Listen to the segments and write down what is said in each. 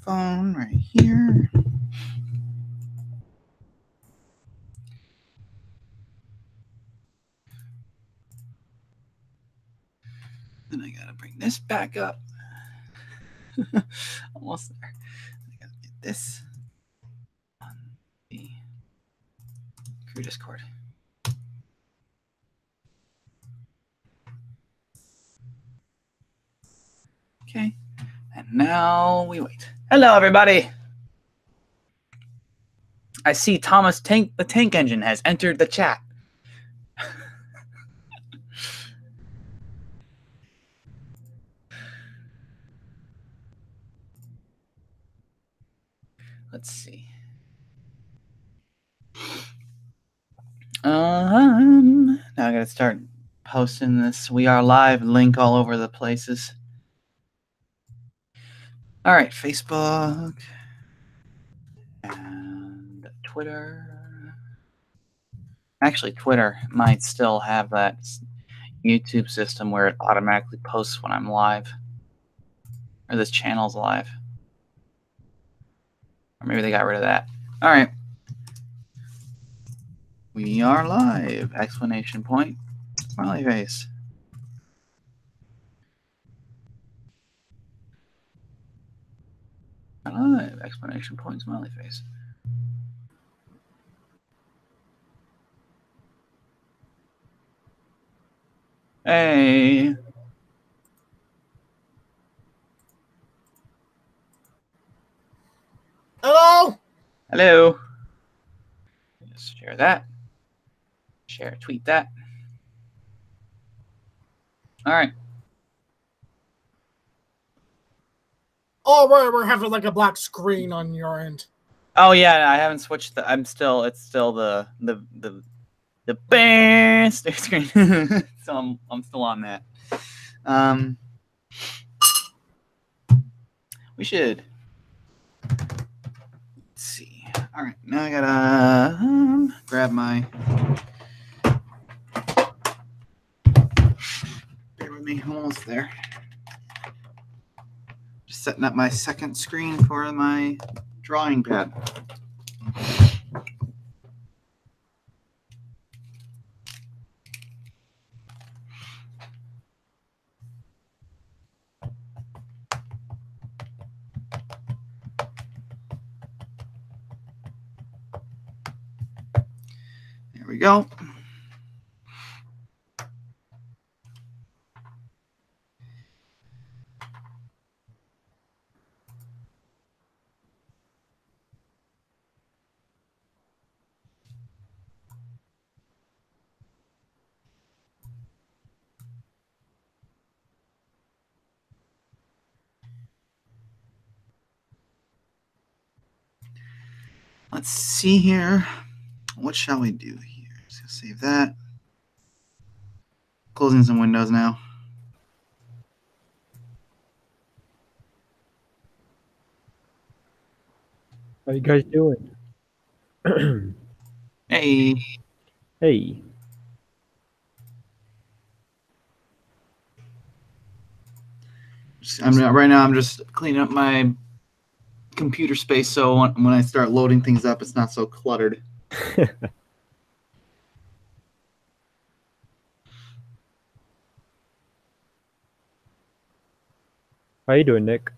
phone right here. Then I gotta bring this back up. Almost there. I gotta get this on the crew Discord. Okay, and now we wait. Hello, everybody. I see Thomas the Tank Engine has entered the chat. Let's see. Now I gotta start posting this We Are Live link all over the places. All right, Facebook and Twitter. Actually, Twitter might still have that YouTube system where it automatically posts when I'm live, or this channel's live. Or maybe they got rid of that. All right. We are live! Exclamation point. Smiley face. Live! Exclamation point. Smiley face. Hey! Hello! Hello! Just share that. Share, tweet that. All right. Oh, we're having like a black screen on your end. Oh yeah, I haven't switched the. It's still the best screen. So I'm still on that. We should. Let's see. All right, now I gotta grab my. Bear with me, I'm almost there. Just setting up my second screen for my drawing pad. There we go. Let's see here. What shall we do here? Just gonna save that. Closing some windows now. How you guys doing? Hey. Hey. Right now I'm just cleaning up my computer space so when I start loading things up, it's not so cluttered. How you doing, Nick?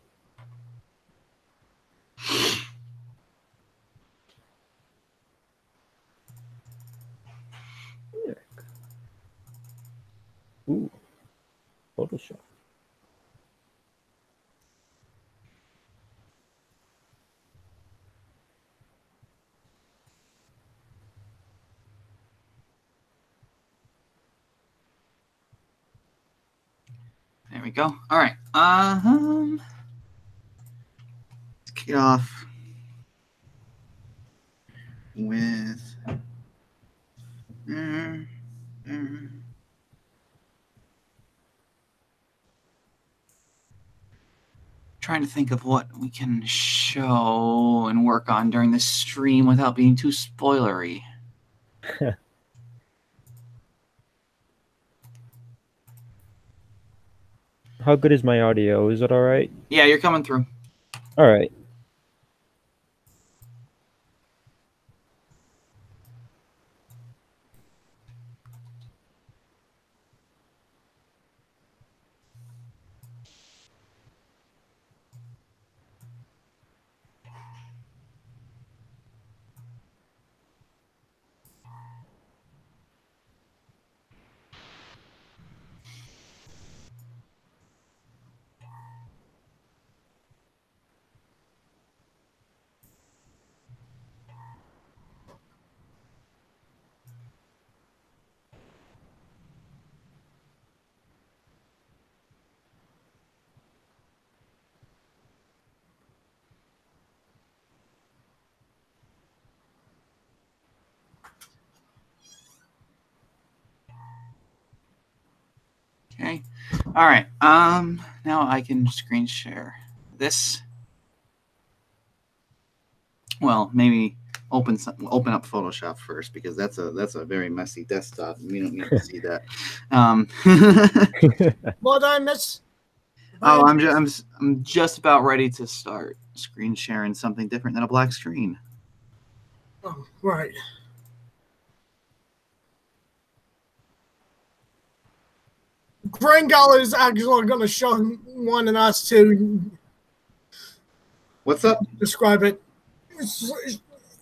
Nick. Ooh. Photoshop. There we go. All right. Let's kick it off with trying to think of what we can show and work on during this stream without being too spoilery. How good is my audio? Is it all right? Yeah, you're coming through. All right. Okay. All right. Now I can screen share this. Well, maybe open up Photoshop first because that's a very messy desktop. And we don't need to see that. What I miss? Oh, I'm just about ready to start screen sharing something different than a black screen. Oh, right. Gringal is actually going to show one of us to What's up? describe it.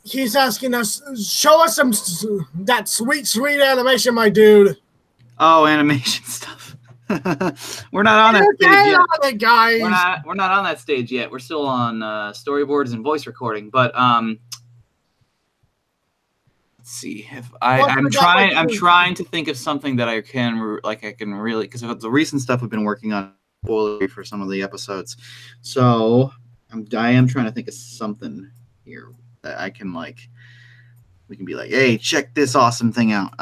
He's asking us, show us that sweet animation, my dude. Oh, animation stuff. We're not on that stage yet. On it, guys. We're not on that stage yet. We're still on storyboards and voice recording. But let's see if I'm trying to think of something that I can really, because of the recent stuff we've been working on for some of the episodes. So I am trying to think of something here that I can we can be like, hey, check this awesome thing out.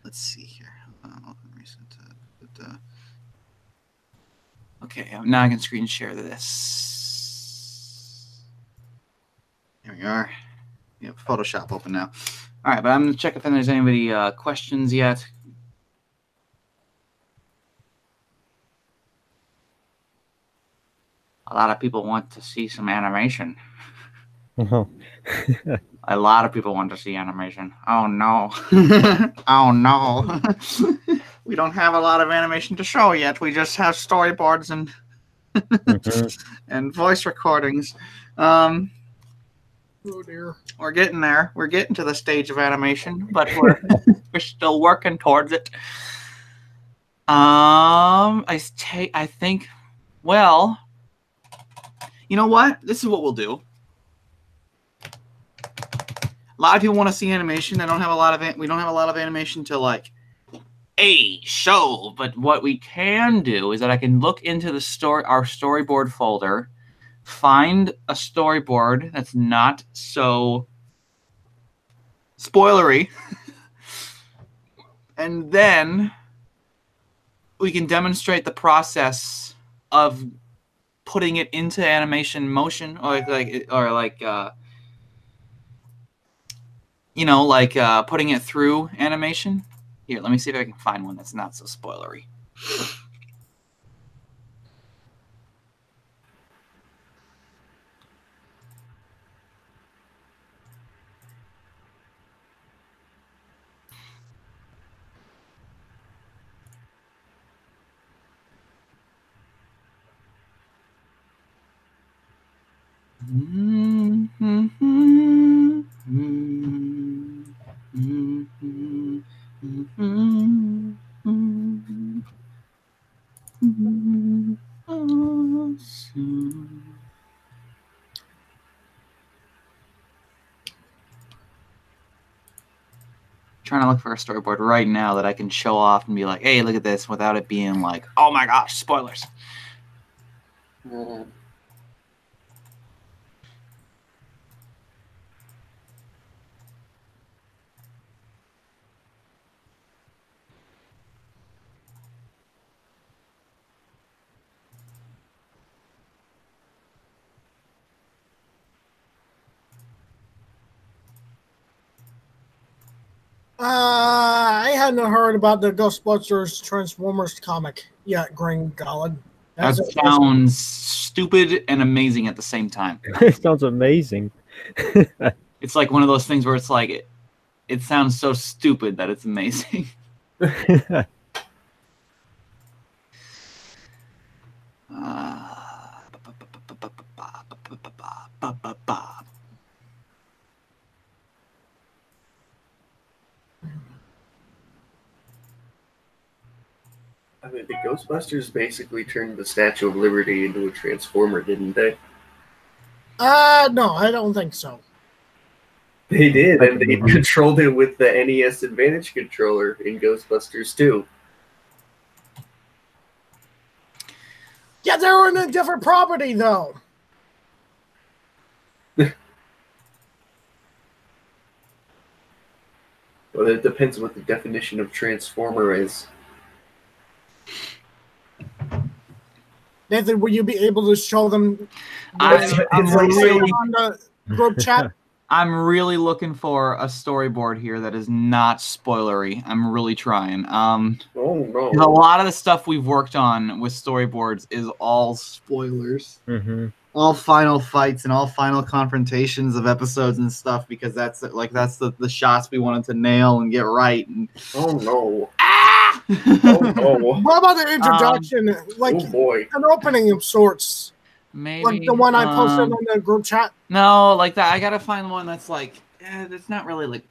Let's see here. Okay, now I can screen share this. Here we are. We have Photoshop open now. All right, but I'm going to check if there's anybody questions yet. A lot of people want to see some animation. A lot of people want to see animation. Oh, no. Oh, no. We don't have a lot of animation to show yet. We just have storyboards and and voice recordings. Oh, dear. We're getting there. We're getting to the stage of animation, but we're still working towards it. I think, well, you know what? This is what we'll do. A lot of people want to see animation. We don't have a lot of animation to show. But what we can do is that I can look into our storyboard folder, find a storyboard that's not so spoilery, and then we can demonstrate the process of putting it into animation motion, or putting it through animation. Here, let me see if I can find one that's not so spoilery. Trying to look for a storyboard right now that I can show off and be like, hey, look at this, without it being like, oh my gosh, spoilers. I hadn't heard about the Ghostbusters Transformers comic yet, Green Gollin. That sounds stupid and amazing at the same time. It sounds amazing. It's like one of those things where it's like, it sounds so stupid that it's amazing. I mean, the Ghostbusters basically turned the Statue of Liberty into a Transformer, didn't they? No, I don't think so. They did, and they controlled it with the NES Advantage controller in Ghostbusters 2. Yeah, they were in a different property, though. Well, it depends what the definition of transformer is. Nathan, will you be able to show them I'm really on the group chat? I'm really looking for a storyboard here that is not spoilery. I'm really trying. Oh no! A lot of the stuff we've worked on with storyboards is all spoilers. Mm-hmm. All final fights and all final confrontations of episodes and stuff, because that's the shots we wanted to nail and get right. And Oh no! ah! Oh no! What about the introduction? Oh boy! An opening of sorts. Maybe Like the one I posted on the group chat. No, like that. I gotta find one that's like, that's not really like.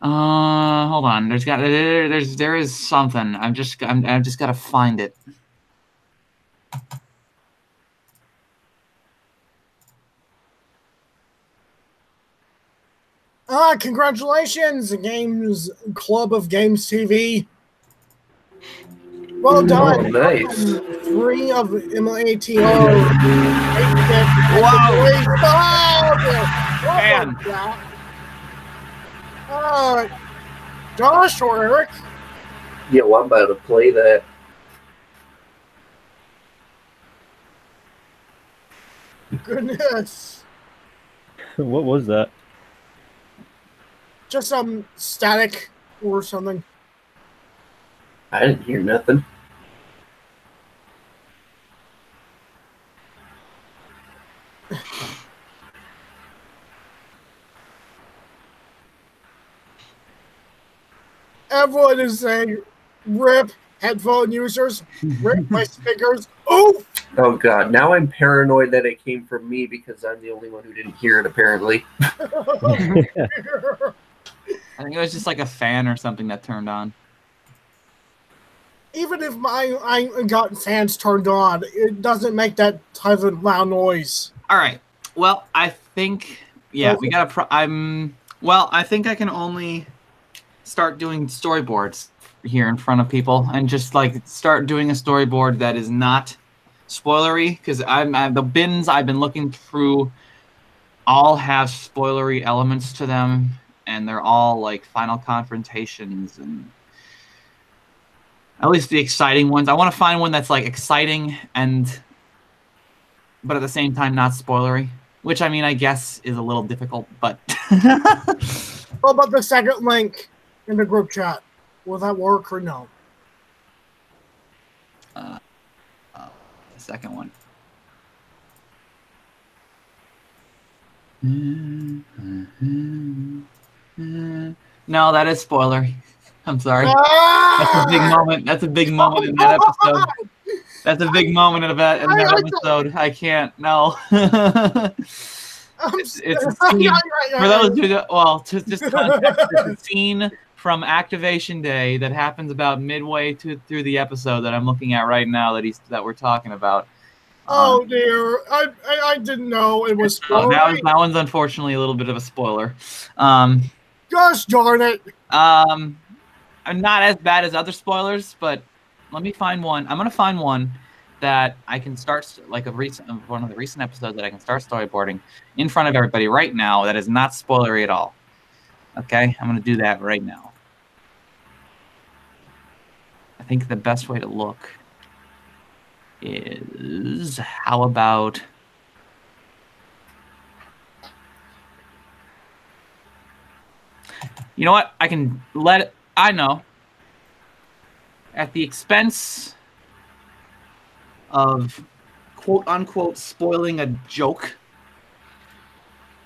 Hold on. There is something. I've just gotta find it. Congratulations, Games Club of Games TV. Well done. Oh, nice. 3 of MLaaTR. Man. Josh or Eric? Yeah, well, I'm about to play that. Goodness. What was that? Just some static or something. I didn't hear nothing. Everyone is saying, "Rip headphone users, rip my speakers." Oh! Oh god! Now I'm paranoid that it came from me because I'm the only one who didn't hear it. Apparently. I think it was just like a fan or something that turned on. Even if I got fans turned on, it doesn't make that type of loud noise. All right. Well, I think we gotta. I think I can only start doing storyboards here in front of people and just like start doing a storyboard that is not spoilery, because the bins I've been looking through all have spoilery elements to them, and they're all like final confrontations, and at least the exciting ones. I want to find one that's like exciting but at the same time not spoilery, which I mean I guess is a little difficult, but What about the second link in the group chat? Will that work or no? The second one. No, that is spoilery. I'm sorry. That's a big moment. That's a big moment in that episode. That's a big moment in that episode. I can't. No. It's a scene. For those who don't, well, to just context, it's a scene from Activation Day that happens about midway through the episode that I'm looking at right now that we're talking about. Oh dear, I didn't know it was spoilery. That one's unfortunately a little bit of a spoiler. Gosh darn it. Not as bad as other spoilers, but let me find one. I'm gonna find one that I can start, like one of the recent episodes that I can start storyboarding in front of everybody right now that is not spoilery at all. Okay, I'm gonna do that right now. I think the best way to look is, how about you know what? I can let it, I know, at the expense of quote unquote spoiling a joke,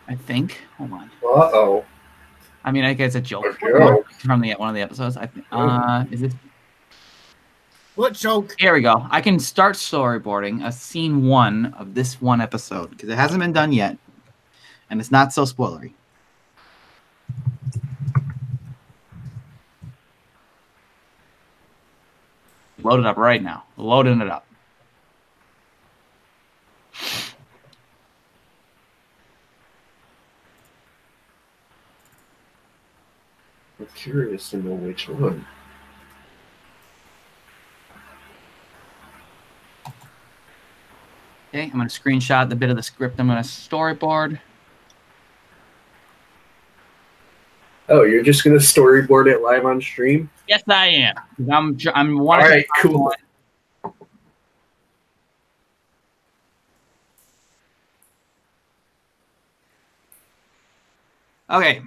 I think. Hold on. Uh-oh. I mean, I guess a joke from one of the episodes. I think. Is it? What joke? Here we go. I can start storyboarding a scene 1 of this one episode because it hasn't been done yet, and it's not so spoilery. Load it up right now. Loading it up. I'm curious to know which one. Okay, I'm going to screenshot the bit of the script I'm going to storyboard. Oh, you're just gonna storyboard it live on stream? Yes, I am. I'm All right, cool. Okay.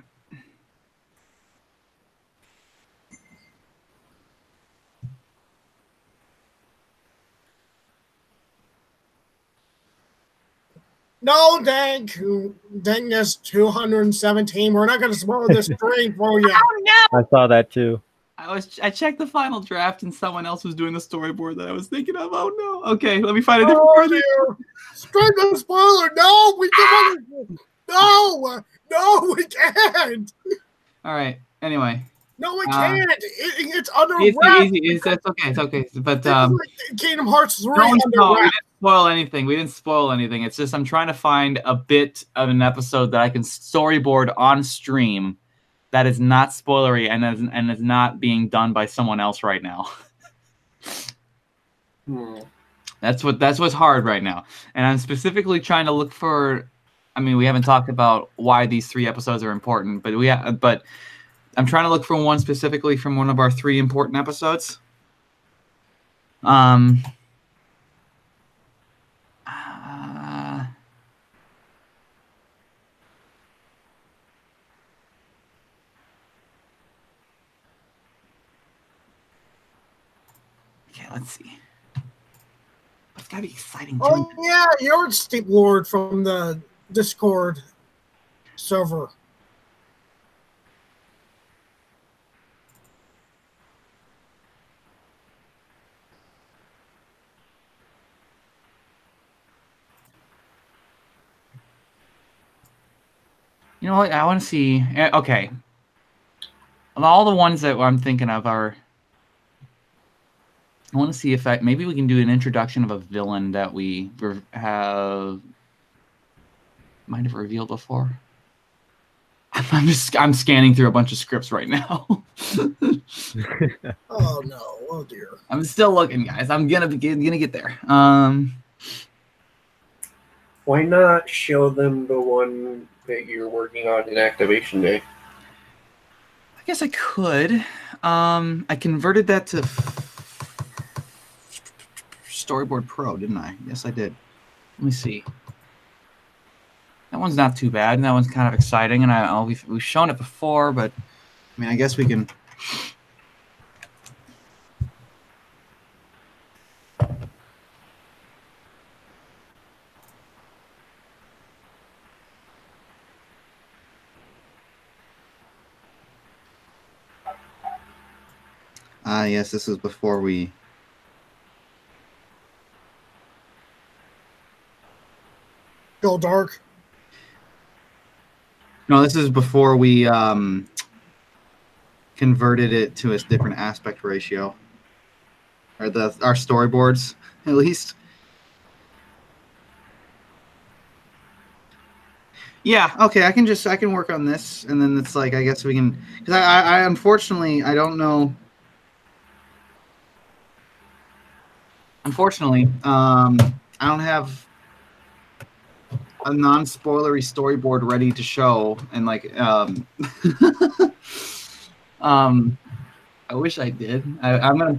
No, dang this 217. We're not going to spoil this stream for you. Oh no! I saw that too. I checked the final draft and someone else was doing the storyboard that I was thinking of. Oh no! Okay, let me find a different version. Straight no spoiler. No, we can't. No, we can't. All right. Anyway. No, we can't. It's under It's wraps. easy. It's okay. It's okay. But like Kingdom Hearts 3 we under didn't wraps. spoil anything. We didn't spoil anything. It's just I'm trying to find a bit of an episode that I can storyboard on stream that is not spoilery and is not being done by someone else right now. That's what's hard right now. And I'm specifically trying to look for. I mean, we haven't talked about why these 3 episodes are important, but I'm trying to look for one specifically from one of our 3 important episodes. Okay, let's see. It's gotta be exciting too. Oh yeah, you're Steep Lord from the Discord server. You know what? I want to see. Okay. All the ones that I'm thinking of are. I want to see if maybe we can do an introduction of a might have revealed before. I'm scanning through a bunch of scripts right now. Oh no! Oh dear. I'm still looking, guys. I'm gonna get there. Why not show them the one that you're working on in Activation Day? I guess I could. I converted that to Storyboard Pro, didn't I? Yes, I did. Let me see. That one's not too bad, and that one's kind of exciting. And we've shown it before, but I mean, I guess we can. Yes, this is before we. Go dark. No, this is before we converted it to a different aspect ratio, or our storyboards at least. Yeah. Okay. I can work on this, and then it's like I guess we can because I unfortunately I don't know. Unfortunately, I don't have a non-spoilery storyboard ready to show, and like, I wish I did. I'm gonna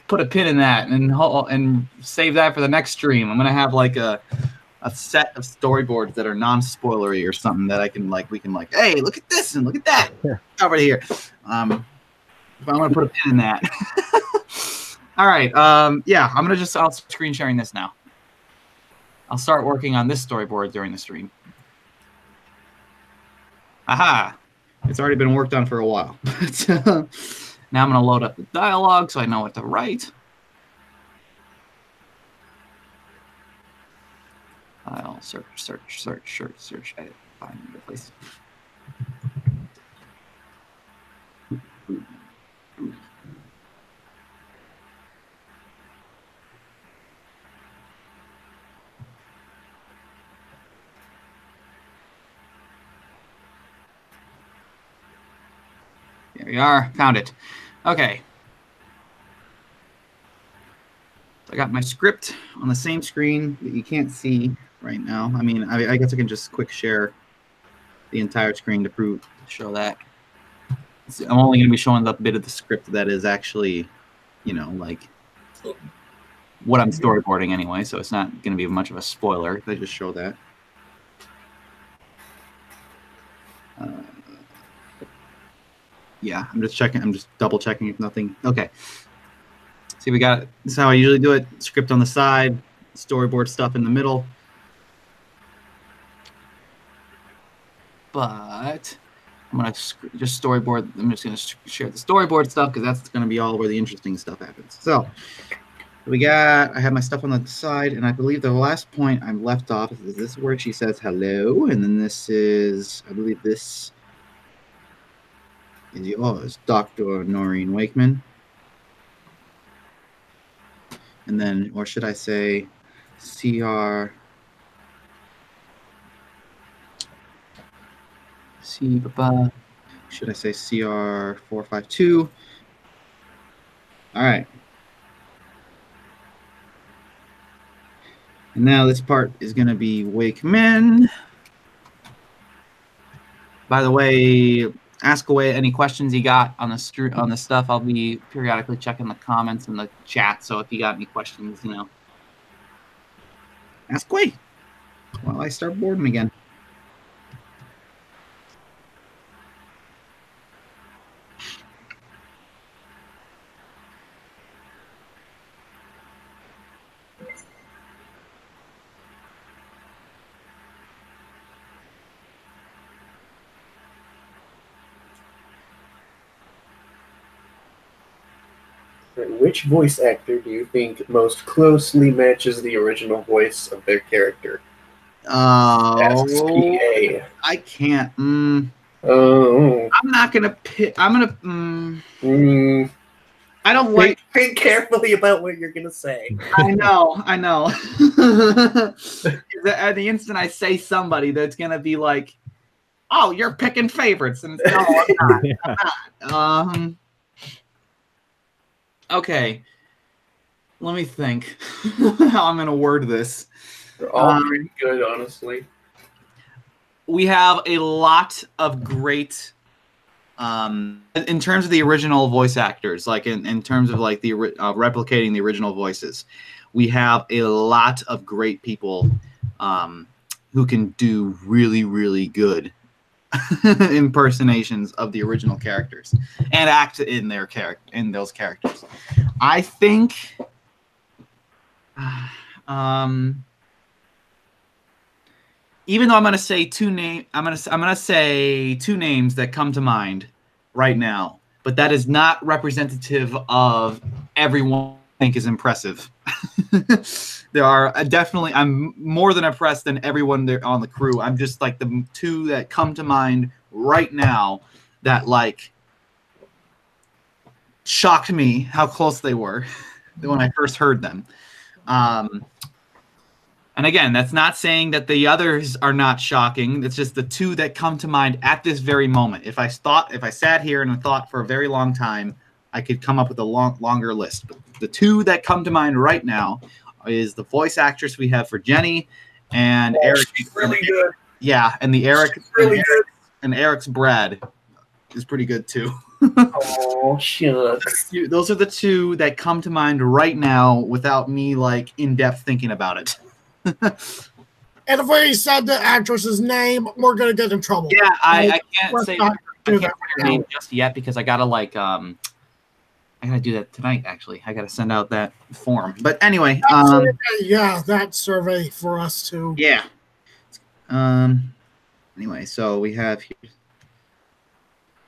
put a pin in that and save that for the next stream. I'm gonna have like a set of storyboards that are non-spoilery or something that we can hey, look at this and look at that over here. I'm gonna put a pin in that. All right. Yeah, I'll screen sharing this now. I'll start working on this storyboard during the stream. Aha! It's already been worked on for a while. Now I'm going to load up the dialogue so I know what to write. I'll search, edit, find, replace. There we are. Found it. Okay. I got my script on the same screen that you can't see right now. I mean, I guess I can just quick share the entire screen to show that. I'm only going to be showing the bit of the script that is actually, like what I'm storyboarding anyway, so it's not going to be much of a spoiler if I just show that. Yeah, I'm just checking. I'm just double checking if nothing. Okay. See, we got, this is how I usually do it. Script on the side, storyboard stuff in the middle. But I'm going to just storyboard. I'm just going to share the storyboard stuff because that's going to be all where the interesting stuff happens. So I have my stuff on the side, and I believe the last point I'm left off is this where she says hello, and then this is, I believe this is Dr. Noreen Wakeman. And then, or should I say CR, should I say CR452? All right. And now this part is going to be Wakeman. By the way, ask away any questions you got on the stuff. I'll be periodically checking the comments and the chat. So if you got any questions, ask away while I start boarding again. Which voice actor do you think most closely matches the original voice of their character? Oh, PA. I can't. Oh. I'm not gonna pick. I'm gonna. I don't like. Think carefully about what you're gonna say. I know. At the instant I say somebody, that's gonna be like, "Oh, you're picking favorites," and no, I'm not. Okay, let me think how I'm gonna word this. They're all pretty good, honestly. We have a lot of great, in terms of the original voice actors, like in terms of like the replicating the original voices, we have a lot of great people who can do really, really good impersonations of the original characters and act in those characters. I think even though I'm gonna say I'm gonna say two names that come to mind right now, but that is not representative of everyone I think is impressive. There are definitely, I'm more than impressed than everyone there on the crew. I'm just like the two that come to mind right now that like shocked me how close they were when I first heard them. And again, that's not saying that the others are not shocking. It's just the two that come to mind at this very moment. If I sat here and thought for a very long time, I could come up with a longer list. But the two that come to mind right now is the voice actress we have for Jenny and Eric. Really good. Yeah, and the Eric. Really good. And Eric's Brad is pretty good too. Oh, shucks. Those are the two that come to mind right now without me like in-depth thinking about it. And if we said the actress's name, we're gonna get in trouble. Yeah, I can't say her now. name just yet because I gotta like I gotta do that tonight. Actually, I gotta send out that form. But anyway, yeah, that survey for us too. Yeah. Anyway, so we have here.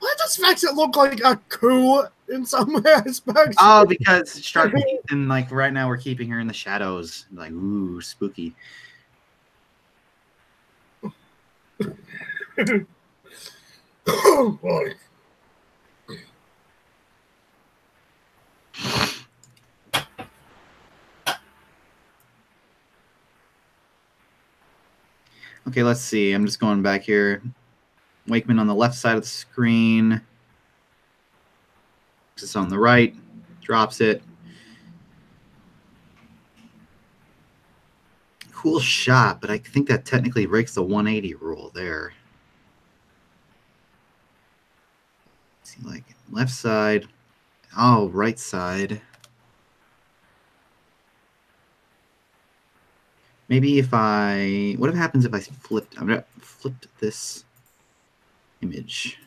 Well, that just makes it look like a coup in some aspects. Oh, because Sharpie and like right now we're keeping her in the shadows. Like, ooh, spooky. Oh boy. Okay, let's see. I'm just going back here. Wakeman on the left side of the screen. It's on the right. Drops it. Cool shot, but I think that technically breaks the 180 rule there. Let's see, like left side. Oh, right side. Maybe if I... What happens if I flipped... I'm going to flip this image.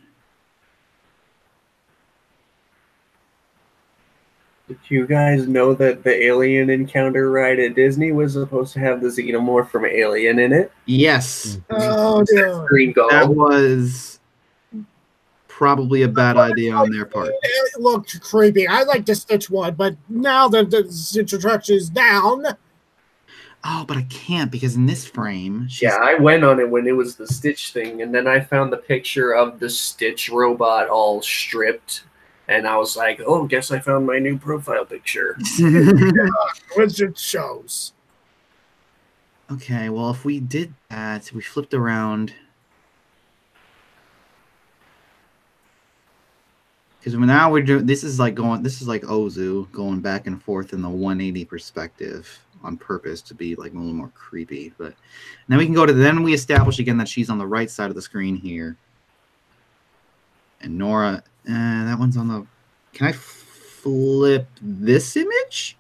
Did you guys know that the Alien Encounter ride at Disney was supposed to have the xenomorph from Alien in it? Yes. Oh, dear. Green Gull. That was probably a bad idea on their part. It looked creepy. I like the Stitch one, but now that the Stitch attraction is down... Oh, but I can't because in this frame... Yeah, I went on it when it was the Stitch thing, and then I found the picture of the Stitch robot all stripped, and I was like, oh, guess I found my new profile picture. Which it shows. Okay, well, if we did that, we flipped around... Because now we're doing... This is like Ozu going back and forth in the 180 perspective on purpose to be like a little more creepy. But now we can go to... Then we establish again that she's on the right side of the screen here. And Nora... that one's on the... Can I flip this image?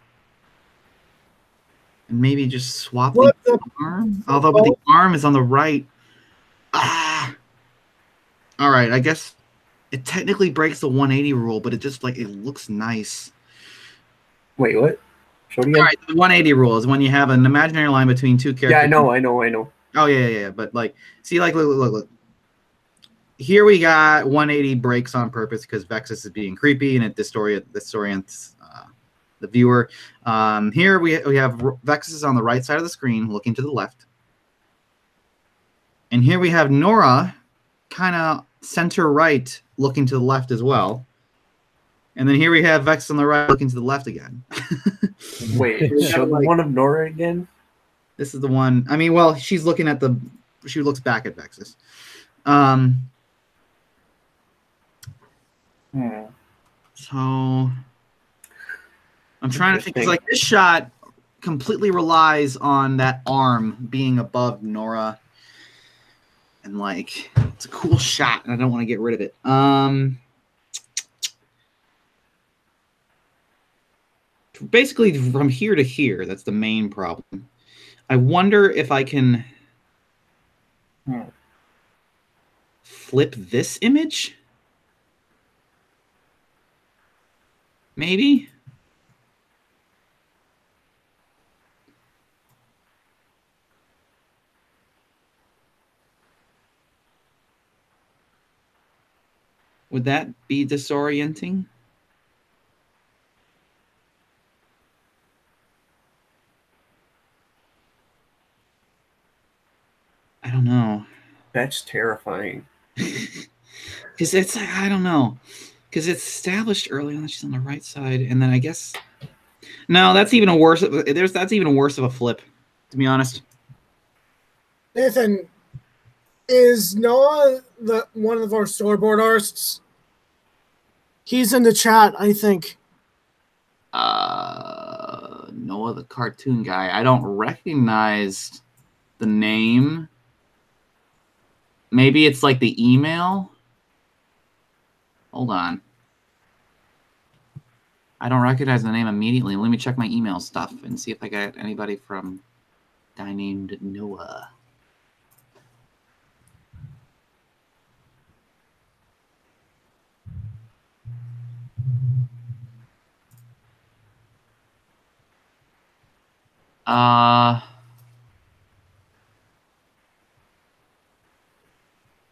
And maybe just swap the arm? Although, but the arm is on the right. Ah! All right, I guess it technically breaks the 180 rule, but it just, like, it looks nice. Wait, what? Show it again. All right, the 180 rule is when you have an imaginary line between two characters. Yeah, I know. Oh, yeah. But, like, see, like, look. Here we got 180 breaks on purpose because Vexus is being creepy and it disorients the viewer. Here we have Vexus on the right side of the screen looking to the left. And here we have Nora kind of center right looking to the left as well. And then here we have Vex on the right looking to the left again. Wait, show the one of Nora again? This is the one. I mean, well, she's looking at the... She looks back at Vexus. So I'm trying to think. It's like this shot completely relies on that arm being above Nora, and like it's a cool shot, and I don't want to get rid of it. Basically, from here to here, that's the main problem. I wonder if I can flip this image. Maybe. Would that be disorienting? I don't know. That's terrifying. Because it's, I don't know. Because it's established early on that she's on the right side, and then I guess no, that's even a worse. That's even worse of a flip, to be honest. Nathan, is Noah one of our storyboard artists? He's in the chat, I think. Noah, the cartoon guy. I don't recognize the name. Maybe it's like the email. Hold on. I don't recognize the name immediately. Let me check my email stuff and see if I got anybody from a guy named Noah.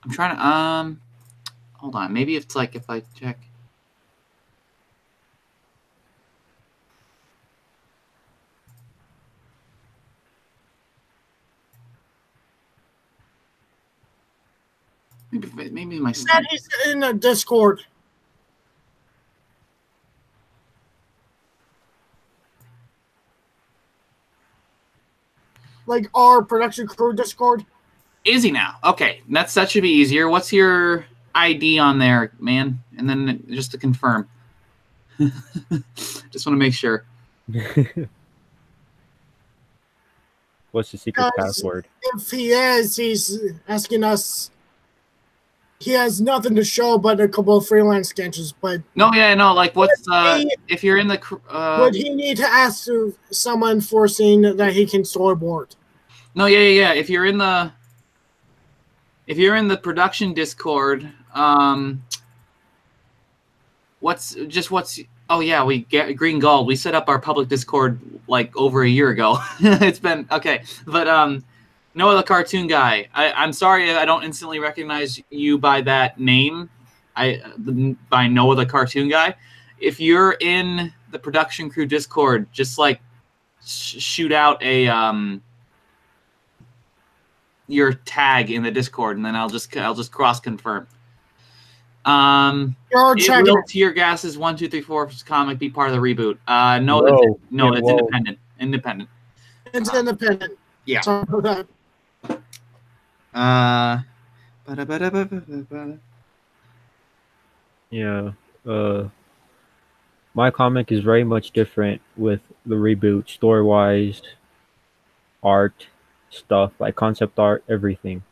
I'm trying to hold on. Maybe it's like if I check. Maybe my That is in the Discord. Like our production crew Discord. Is he now? Okay, that should be easier. What's your ID on there, man? And then just to confirm. Just want to make sure. What's the secret password? If he is, he's asking us he has nothing to show but a couple of freelance sketches. But no, yeah, no. Like, what's he- if you're in the would he need to ask to someone for seeing that he can storyboard? no, yeah. If you're in the production Discord, what's oh yeah, we get Green Gold. We set up our public Discord like over a year ago. It's been okay, but Noah the Cartoon Guy. I'm sorry I don't instantly recognize you by that name. By Noah the Cartoon Guy. If you're in the production crew Discord, just like shoot out a your tag in the Discord, and then I'll just cross confirm. Will Tear Gas's 1, 2, 3, 4 comic be part of the reboot? No, it's independent. Independent. It's independent. Yeah. Sorry about that. Yeah. My comic is very much different with the reboot, story-wise, art, stuff, like concept art, everything.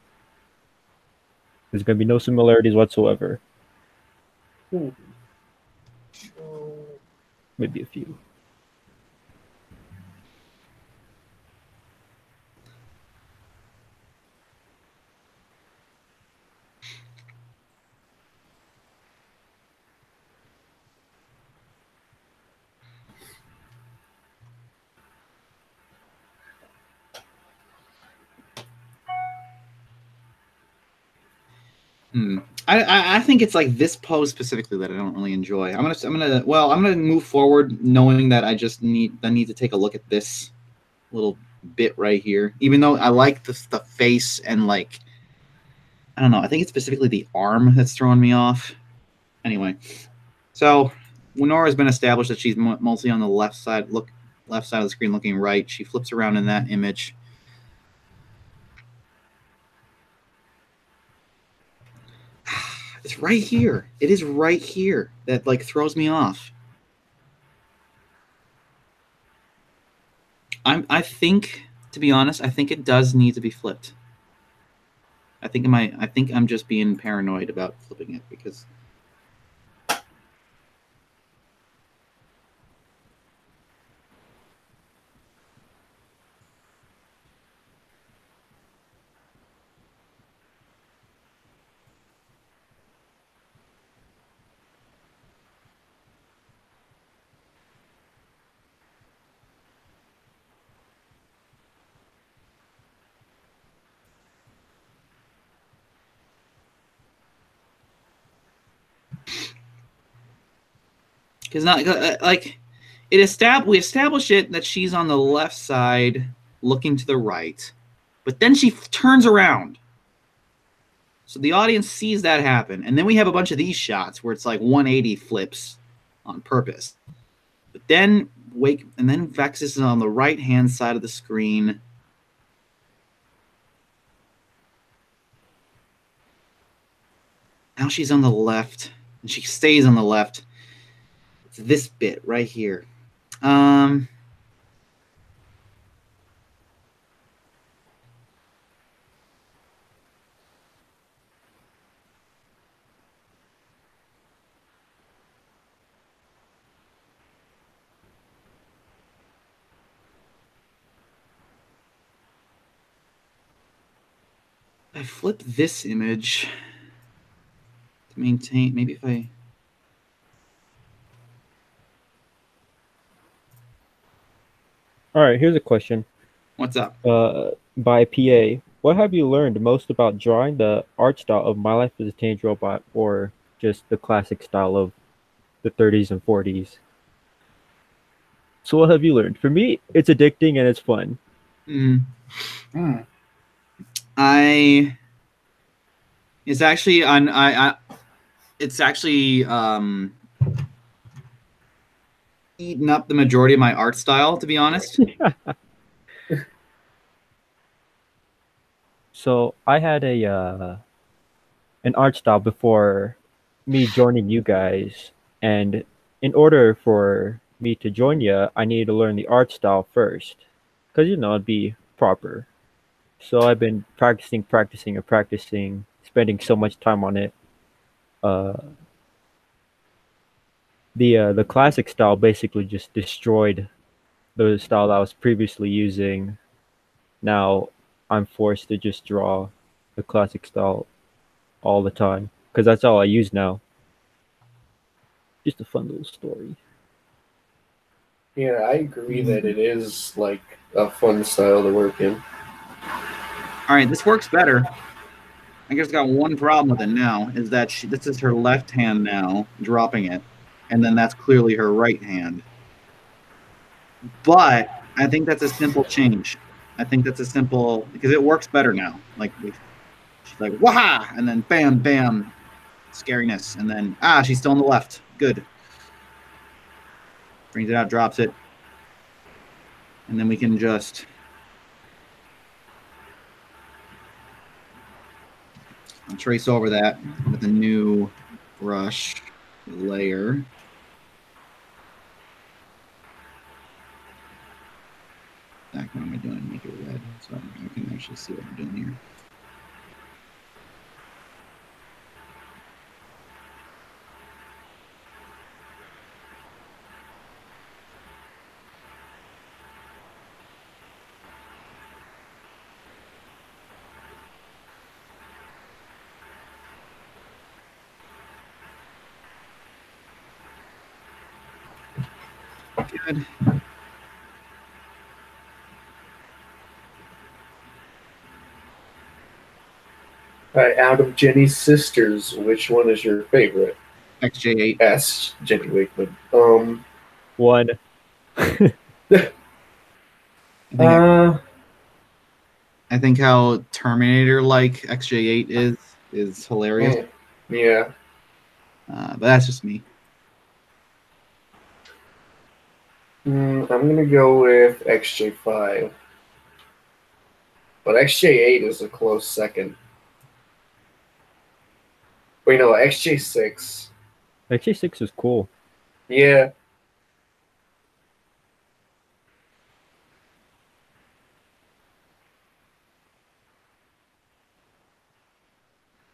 There's going to be no similarities whatsoever. Maybe a few. I think it's like this pose specifically that I don't really enjoy. I'm gonna move forward knowing that I just need to take a look at this little bit right here. Even though I like the face and like I don't know, I think it's specifically the arm that's throwing me off. Anyway, so Winora has been established that she's mostly on the left side of the screen, looking right. She flips around in that image. It's right here. It is right here that like throws me off. I think, to be honest, I think it does need to be flipped. I think I'm just being paranoid about flipping it because not like we establish it that she's on the left side looking to the right, but then she turns around, so the audience sees that happen, and then we have a bunch of these shots where it's like 180 flips on purpose. But then Vexus is on the right hand side of the screen. Now she's on the left, and she stays on the left. This bit right here. I flip this image to maintain. Maybe if I. All right, here's a question. What's up? By PA, what have you learned most about drawing the art style of My Life as a Teenage Robot, or just the classic style of the 30s and 40s? So what have you learned? For me, it's addicting and it's fun. It's actually eaten up the majority of my art style, to be honest. So I had an art style before me joining you guys, and in order for me to join you, I needed to learn the art style first, because it'd be proper. So I've been practicing, spending so much time on it. The classic style basically just destroyed the style that I was previously using. Now I'm forced to just draw the classic style all the time because that's all I use now. Just a fun little story. Yeah, I agree that it is like a fun style to work in. All right, this works better. I guess got one problem with it now, is that this is her left hand now, dropping it, and then that's clearly her right hand. But I think that's a simple change. I think that's a simple, because it works better now. Like, she's like, waha! And then bam, bam, scariness. And then, she's still on the left. Good. Brings it out, drops it. And then we can just... I'll trace over that with a new brush layer. What am I doing? Make it red so I can actually see what I'm doing here. Good. All right, out of Jenny's sisters, which one is your favorite? XJ8. S. Jenny Wakeman. One. I think how Terminator-like XJ8 is hilarious. Yeah. But that's just me. I'm gonna go with XJ5, but XJ8 is a close second. Wait, no, XJ6. XJ6 is cool. Yeah.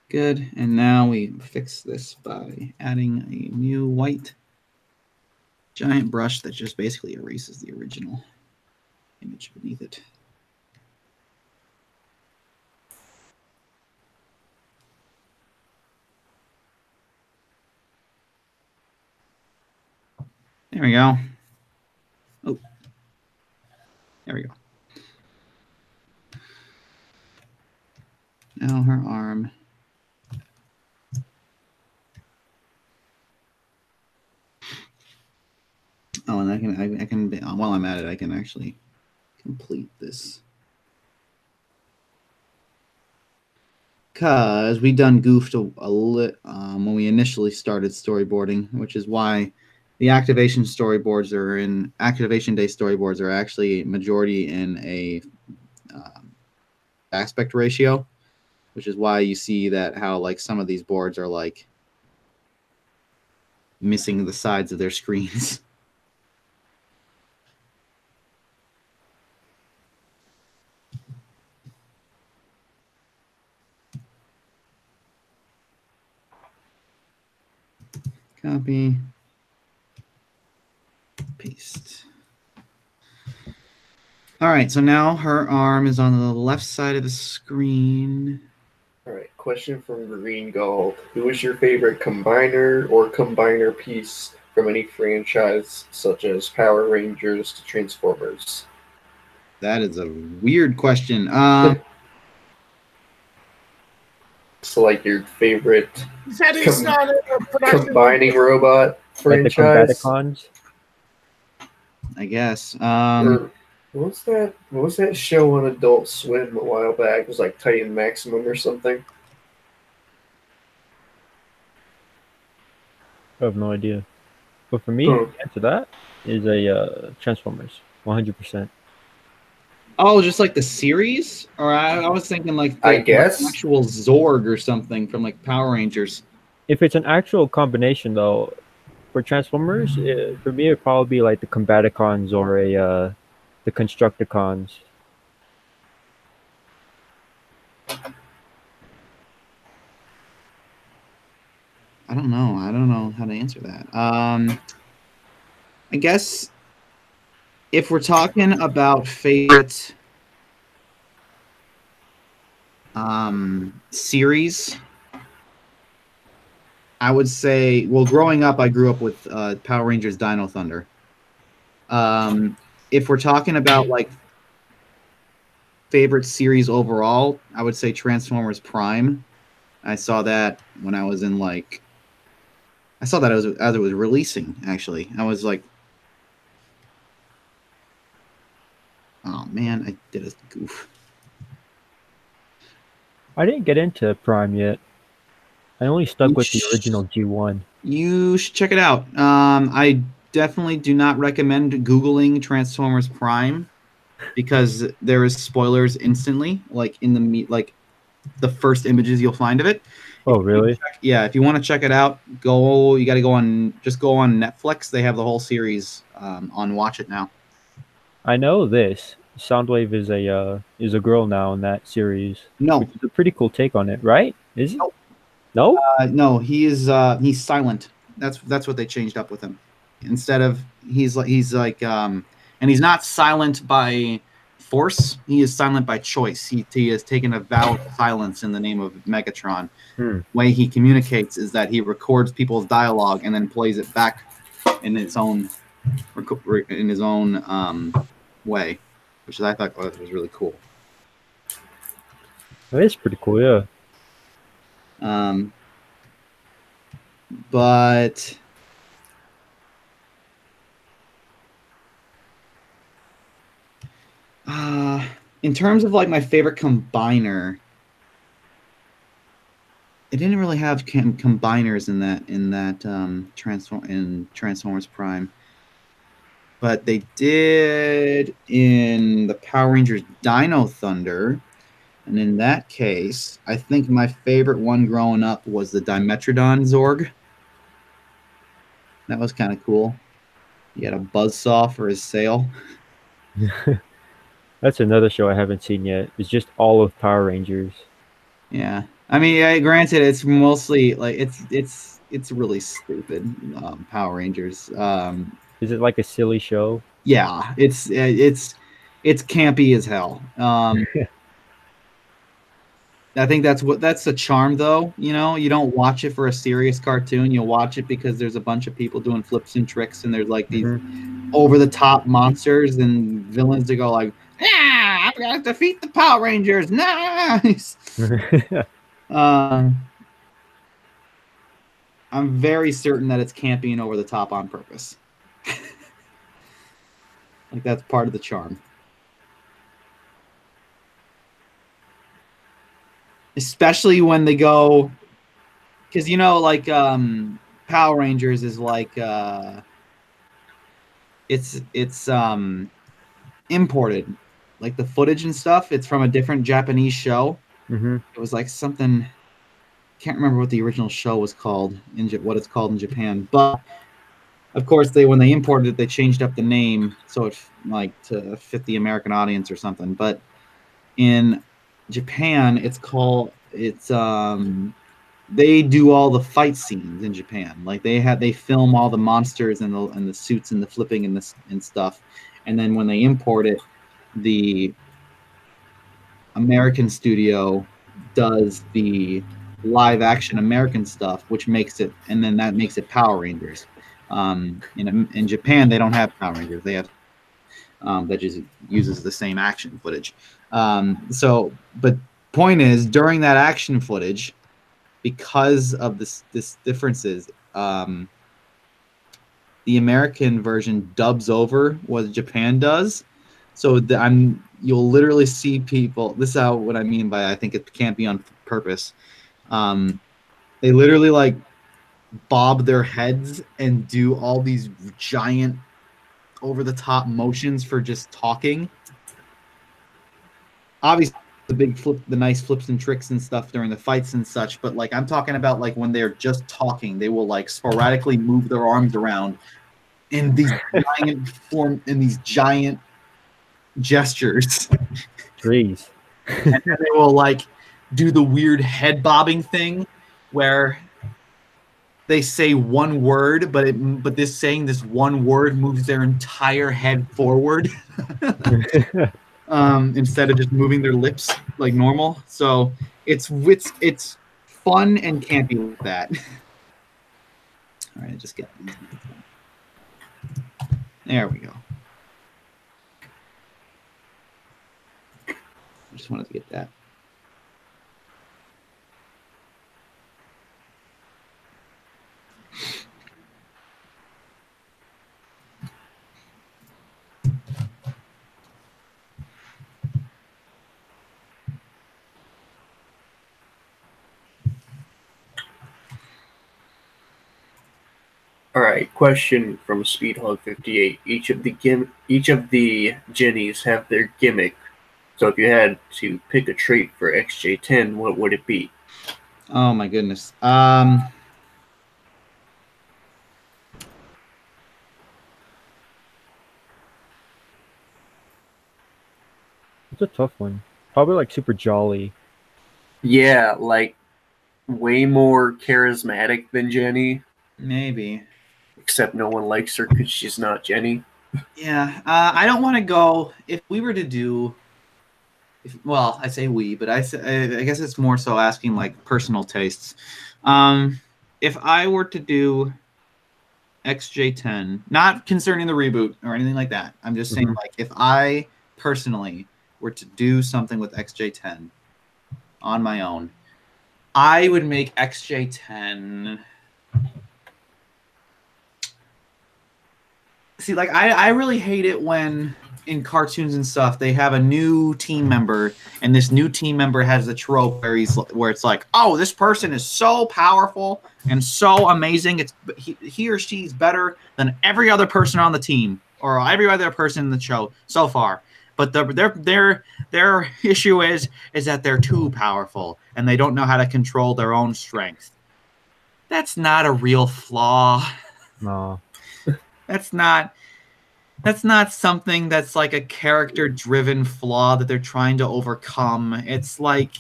Good. And now we fix this by adding a new white giant brush that just basically erases the original image beneath it. There we go. Oh, there we go. Now her arm. Oh, and I can while I'm at it, I can actually complete this. Because we done goofed a lit when we initially started storyboarding, which is why the activation day storyboards are actually majority in a aspect ratio, which is why you see that how like some of these boards are like missing the sides of their screens. Copy, paste. All right, so now her arm is on the left side of the screen. All right, question from Green Gold. Who is your favorite combiner or combiner piece from any franchise, such as Power Rangers to Transformers? That is a weird question. So, like, your favorite That is not a production. combining robot Like the franchise? Combaticons. I guess. Or what was that show on Adult Swim a while back? It was like Titan Maximum or something. I have no idea. But for me, the answer to that is a Transformers, 100%. Oh, just like the series? Or I was thinking like the I guess. actual Zorg or something from like Power Rangers. If it's an actual combination, though, for Transformers, for me, it'd probably be like the Combaticons or the Constructicons. I don't know. I don't know how to answer that. I guess if we're talking about favorite series, I would say, well, growing up, I grew up with Power Rangers Dino Thunder. If we're talking about like favorite series overall, I would say Transformers Prime. I saw that when I was in like, I saw that as it was releasing. Actually, I was like, oh man, I did a goof. I didn't get into Prime yet. I only stuck with the original G1. You should check it out. I definitely do not recommend Googling Transformers Prime because there is spoilers instantly, like in the like the first images you'll find of it. Oh, really? If you want to check it out, you got to go on Netflix. They have the whole series on Watch It Now. I know this. Soundwave is a girl now in that series. No, which is a pretty cool take on it, right? Is he? Nope. No, no, he's silent. That's what they changed up with him. Instead of he's like and he's not silent by force. He is silent by choice. He has taken a vow of silence in the name of Megatron. Way he communicates is that he records people's dialogue and then plays it back in his own way, which I thought was really cool. that is pretty cool. Yeah. But in terms of like my favorite combiner, it didn't really have combiners in that Transformers Prime, but they did in the Power Rangers Dino Thunder. And in that case, I think my favorite one growing up was the Dimetrodon Zorg. That was kind of cool. He had a buzzsaw for his sail. That's another show I haven't seen yet. It's just all of Power Rangers. Yeah, I mean, granted, it's mostly like it's really stupid. Power Rangers. Is it like a silly show? Yeah, it's campy as hell. I think that's the charm, though. You know, you don't watch it for a serious cartoon. You'll watch it because there's a bunch of people doing flips and tricks, and there's like these over-the-top monsters and villains that go like, "Yeah, I'm gonna defeat the Power Rangers!" Nice. I'm very certain that it's campy and over the top on purpose. Like that's part of the charm. Especially when they go, because you know, like Power Rangers is like it's imported, like the footage and stuff. It's from a different Japanese show. It was like something. Can't remember what the original show was called what it's called in Japan, but of course when they imported it, they changed up the name so it like to fit the American audience or something. But in Japan, they do all the fight scenes in Japan. Like they film all the monsters and the suits and the flipping and stuff, and then when they import it, the American studio does the live action American stuff, which makes it, and then that makes it Power Rangers. In Japan, they don't have Power Rangers. They have that just uses the same action footage. But point is, during that action footage, because of this differences, the American version dubs over what Japan does. So you'll literally see people. This is what I mean by I think it can't be on purpose. They literally like bob their heads and do all these giant over-the-top motions for just talking. Obviously, the nice flips and tricks and stuff during the fights and such, but like I'm talking about like when they're just talking, they will like sporadically move their arms around in these giant gestures. Jeez. And then they will like do the weird head bobbing thing where they say one word, but this saying this one word moves their entire head forward instead of just moving their lips like normal. So it's fun and campy with that. All right, just get these. There we go. I just wanted to get that. All right, question from Speedhog58. Each of the Jennies have their gimmick. So if you had to pick a trait for XJ10, what would it be? Oh my goodness. It's a tough one. Probably like super jolly. Yeah, like way more charismatic than Jenny. Maybe. Except no one likes her because she's not Jenny. Yeah, I don't want to go. If we were to do, well, I say we, but I guess it's more so asking like personal tastes. If I were to do XJ10, not concerning the reboot or anything like that, I'm just saying like if I personally were to do something with XJ10 on my own, I would make XJ10. See, like I really hate it when in cartoons and stuff they have a new team member, and this new team member has a trope where it's like, oh, this person is so powerful and so amazing. He or she's better than every other person on the team or every other person in the show so far. But their issue is that they're too powerful and they don't know how to control their own strength. That's not a real flaw. No. That's not something that's like a character-driven flaw that they're trying to overcome. It's like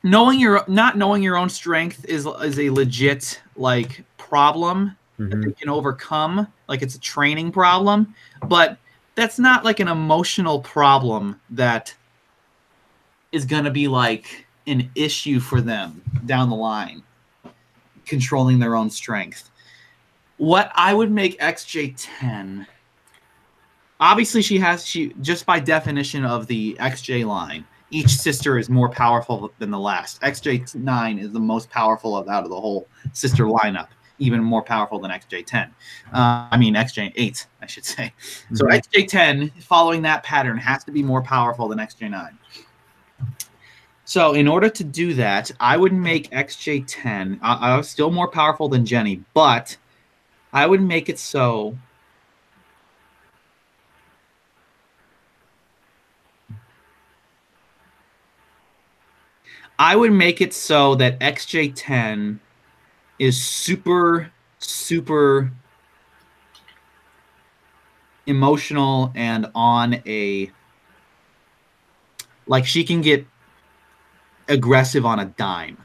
not knowing your own strength is a legit like problem that they can overcome. Like it's a training problem, but that's not like an emotional problem that is gonna be like an issue for them down the line, controlling their own strength. What I would make XJ10, obviously she just by definition of the XJ line, each sister is more powerful than the last. XJ9 is the most powerful out of the whole sister lineup, even more powerful than XJ10. I mean XJ8, I should say. So XJ10, following that pattern, has to be more powerful than XJ9. So in order to do that, I would make XJ10. I was still more powerful than Jenny, but I would make it so that XJ10 is super, super emotional and on a, like she can get aggressive on a dime.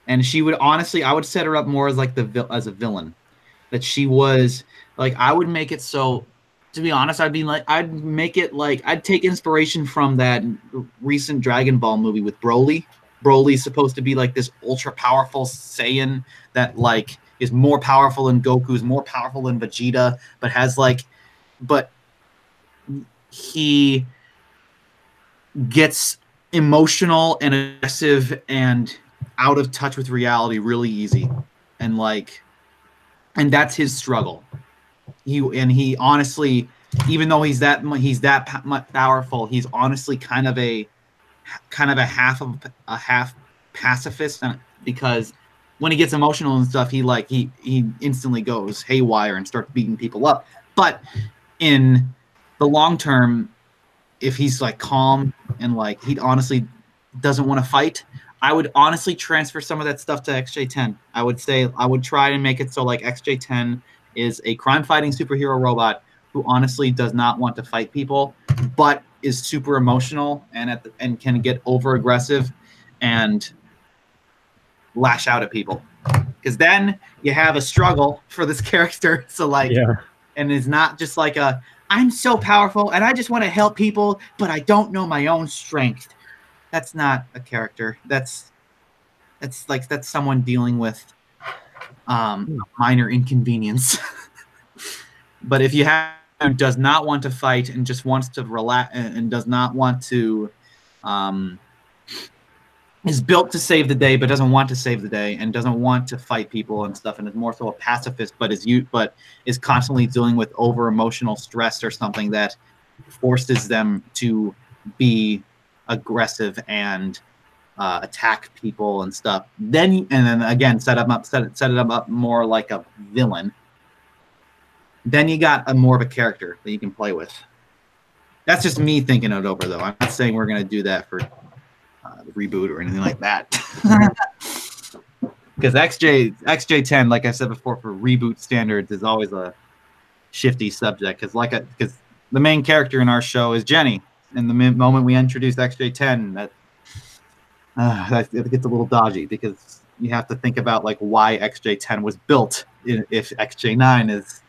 And she would honestly, I would set her up more as like as a villain. That she was like, I would make it so, to be honest, I'd make it like, I'd take inspiration from that recent Dragon Ball movie with Broly. Broly's supposed to be like this ultra powerful Saiyan that like is more powerful than Goku, is more powerful than Vegeta, but he gets emotional and aggressive and out of touch with reality really easy. And that's his struggle. He honestly, even though he's that powerful, he's honestly kind of a half pacifist, because when he gets emotional and stuff, he instantly goes haywire and starts beating people up. But in the long term, if he's like calm and like he honestly doesn't want to fight, I would honestly transfer some of that stuff to XJ10. I would say I would try and make it so like XJ10 is a crime-fighting superhero robot who honestly does not want to fight people, but is super emotional and can get over-aggressive and lash out at people. because then you have a struggle for this character. So like, Yeah. and it's not just like I'm so powerful and I just want to help people, but I don't know my own strength. That's not a character. That's someone dealing with a minor inconvenience. But if you have who does not want to fight and just wants to relax and does not want to, is built to save the day but doesn't want to save the day and doesn't want to fight people and stuff and is more so a pacifist but is constantly dealing with over emotional stress or something that forces them to be aggressive and attack people and stuff. Then again set it up more like a villain. Then you got a more of a character that you can play with. That's just me thinking it over, though. I'm not saying we're going to do that for Reboot or anything like that. Because XJ10, like I said before, for Reboot standards, is always a shifty subject. Because the main character in our show is Jenny, and the moment we introduce XJ10, that it gets a little dodgy because you have to think about like why XJ10 was built if XJ9 is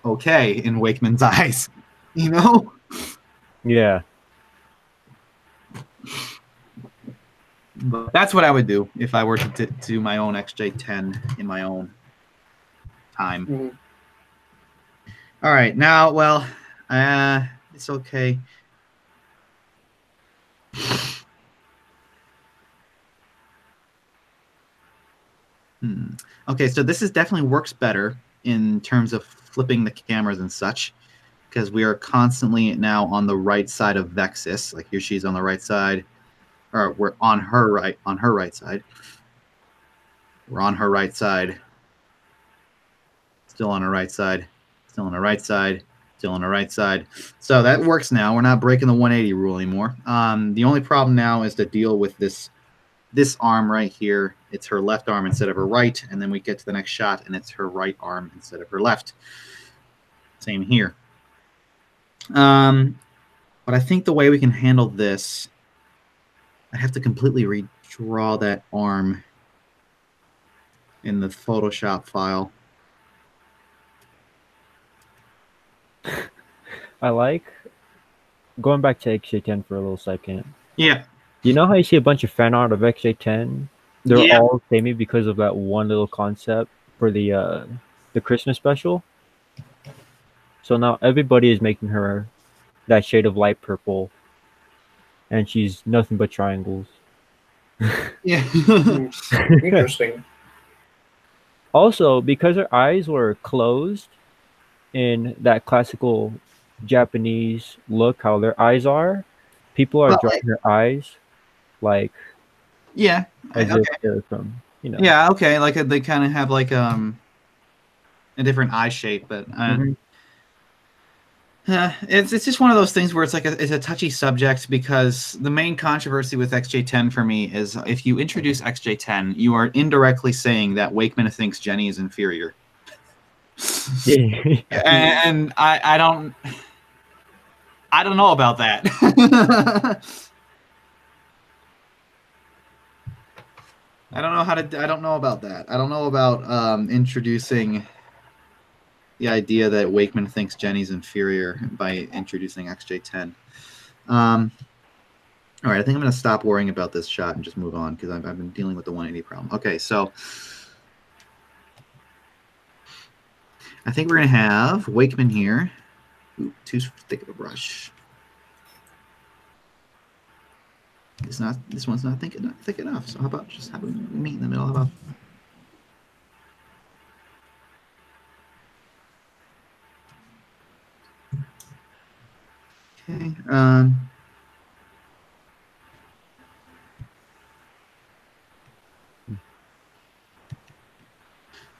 okay in Wakeman's eyes, you know? Yeah. But that's what I would do if I were to do my own XJ10 in my own time. Mm-hmm. All right, now, well, it's okay. Okay, so this definitely works better in terms of flipping the cameras and such, because we are constantly now on the right side of Vexus. Like here, she's on the right side, or we're on her right side. We're on her right side. Still on her right side. Still on her right side. Still on her right side. So that works now. We're not breaking the 180 rule anymore. The only problem now is to deal with this arm right here. It's her left arm instead of her right, and then we get to the next shot, and it's her right arm instead of her left. Same here. But I think the way we can handle this, I have to completely redraw that arm in the Photoshop file. I like going back to XJ10 for a little second. Yeah. You know how you see a bunch of fan art of XJ10? They're Yeah. all samey because of that one little concept for the Christmas special. So now everybody is making her that shade of light purple, and she's nothing but triangles. Yeah. Interesting. Also, because her eyes were closed in that classical Japanese look, how their eyes are, people are drawing her eyes like yeah. as Okay. if they're from, you know. Yeah. Okay. Like they kind of have like a different eye shape, but it's just one of those things where it's like it's a touchy subject because the main controversy with XJ10 for me is if you introduce XJ10, you are indirectly saying that Wakeman thinks Jenny is inferior. And I don't know about that. I don't know about that. I don't know about introducing the idea that Wakeman thinks Jenny's inferior by introducing XJ10. All right, I think I'm going to stop worrying about this shot and just move on because I've been dealing with the 180 problem. Okay, so I think we're going to have Wakeman here. Ooh, too thick of a brush. This one's not thick enough. So how about just having meet in the middle? How about? Okay.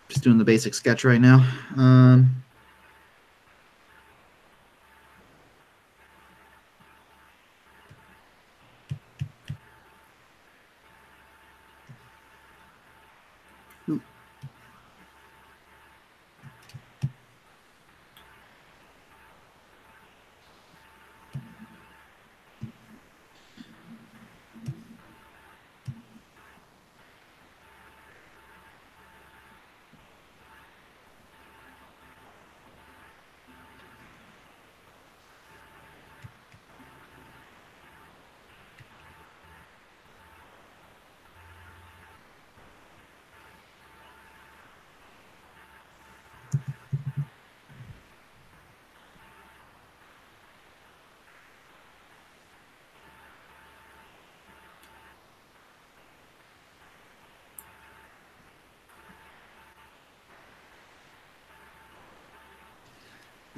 Just doing the basic sketch right now.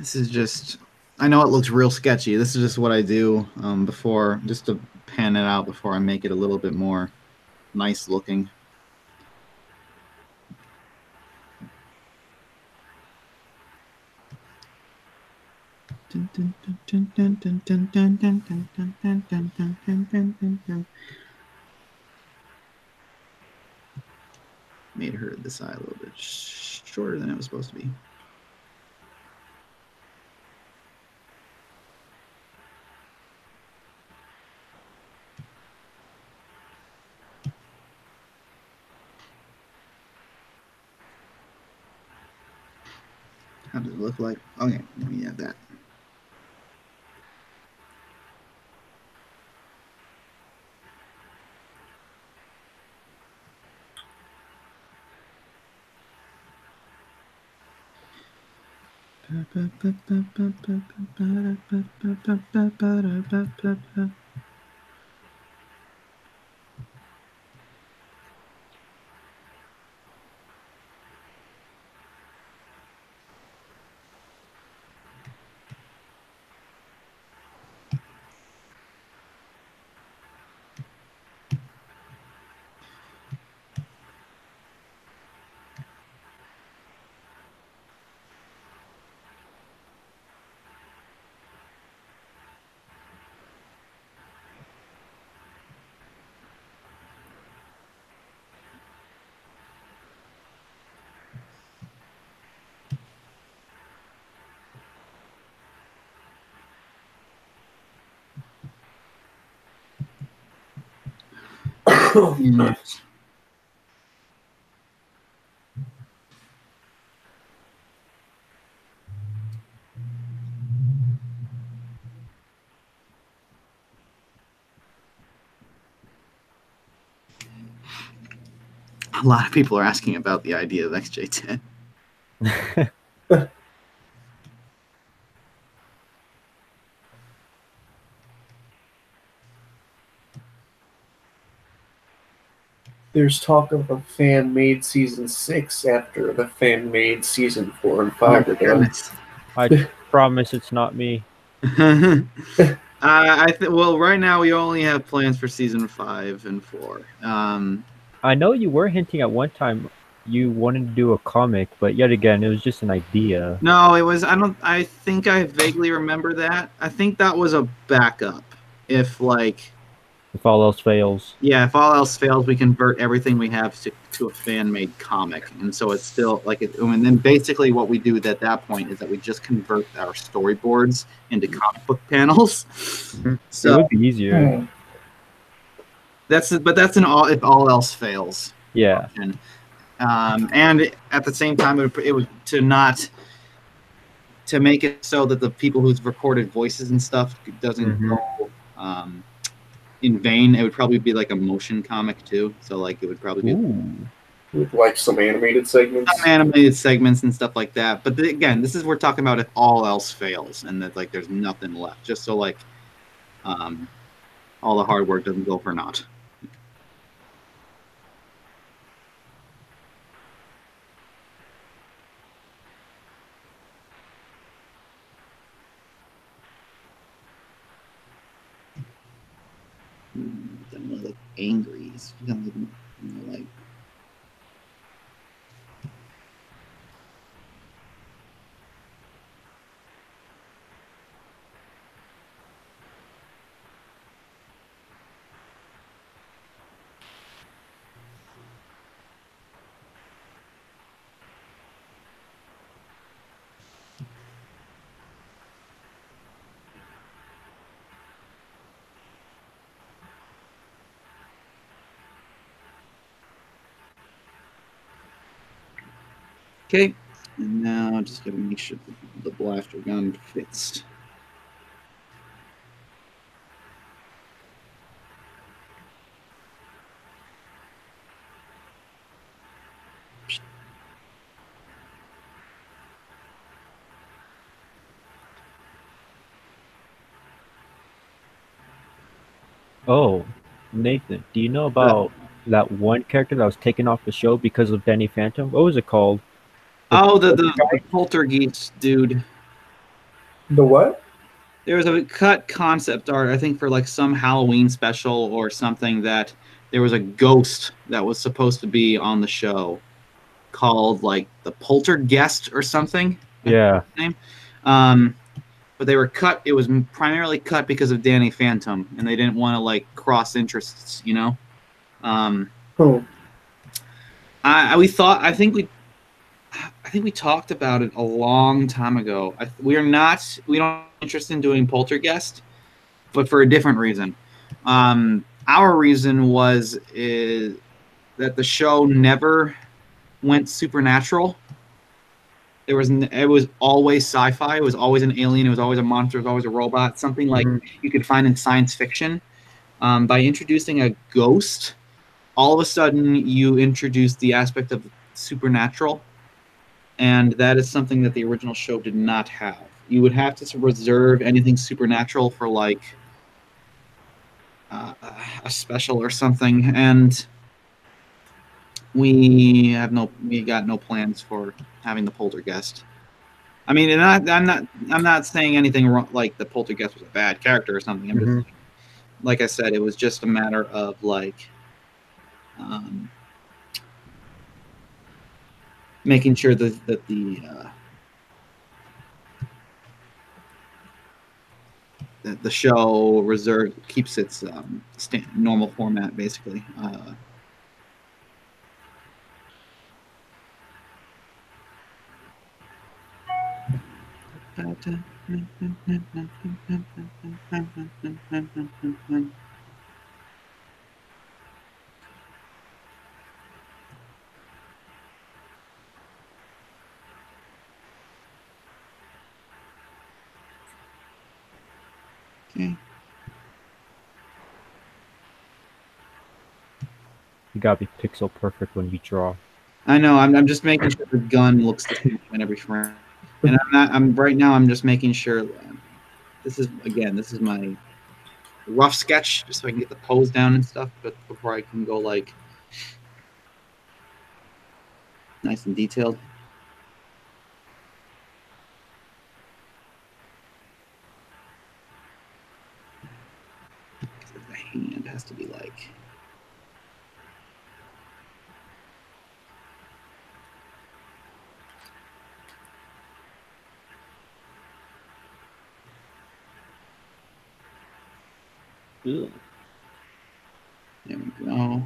This is just, I know it looks real sketchy. This is just what I do before, just to pan it out before I make it a little bit more nice looking. Made her this eye a little bit shorter than it was supposed to be. How does it look like? Okay, let me add that. Yes. A lot of people are asking about the idea of XJ10. There's talk of a fan-made season 6 after the fan-made season 4 and 5 are done. I promise it's not me. Well, right now we only have plans for season 5 and 4. I know you were hinting at one time you wanted to do a comic, but yet again, it was just an idea. No, it was. I think I vaguely remember that. I think that was a backup. If all else fails. Yeah, if all else fails, we convert everything we have to a fan-made comic, and so it's still and then basically what we do at that point is that we just convert our storyboards into comic book panels. So it would be easier. That's an all if all else fails. Yeah. Option. And at the same time, it was to make it so that the people who's recorded voices and stuff doesn't go in vain. It would probably be like a motion comic too. So it would probably be with some animated segments. Some animated segments and stuff like that. But again, we're talking about if all else fails and that there's nothing left. Just so all the hard work doesn't go for naught. Like angry. He's like okay, and now just gotta make sure the blaster gun fits. Oh, Nathan, do you know about that one character that was taken off the show because of Danny Phantom? What was it called? The poltergeist dude. The what? There was a cut concept art, I think, for like some Halloween special or something, that there was a ghost that was supposed to be on the show called like the Poltergeist or something. Yeah. Name. But they were cut. It was primarily cut because of Danny Phantom, and they didn't want to like cross interests, you know. Cool. I think we talked about it a long time ago. We don't interested in doing Poltergeist, but for a different reason. Our reason is that the show never went supernatural. It was always sci-fi. It was always an alien. It was always a monster. It was always a robot. Something like you could find in science fiction. By introducing a ghost, all of a sudden you introduce the aspect of supernatural, and that is something that the original show did not have. You would have to reserve anything supernatural for like a special or something, and we got no plans for having the Poltergeist. I mean, and I'm not saying anything wrong, like the Poltergeist was a bad character or something. I'm just like I said, it was just a matter of like making sure that the show keeps its normal format, basically. Okay. You gotta be pixel perfect when you draw. I know. I'm just making sure the gun looks the same in every frame, and I'm just making sure. This is my rough sketch, just so I can get the pose down and stuff. But before I can go like nice and detailed. The hand has to be like. Ugh. There we go.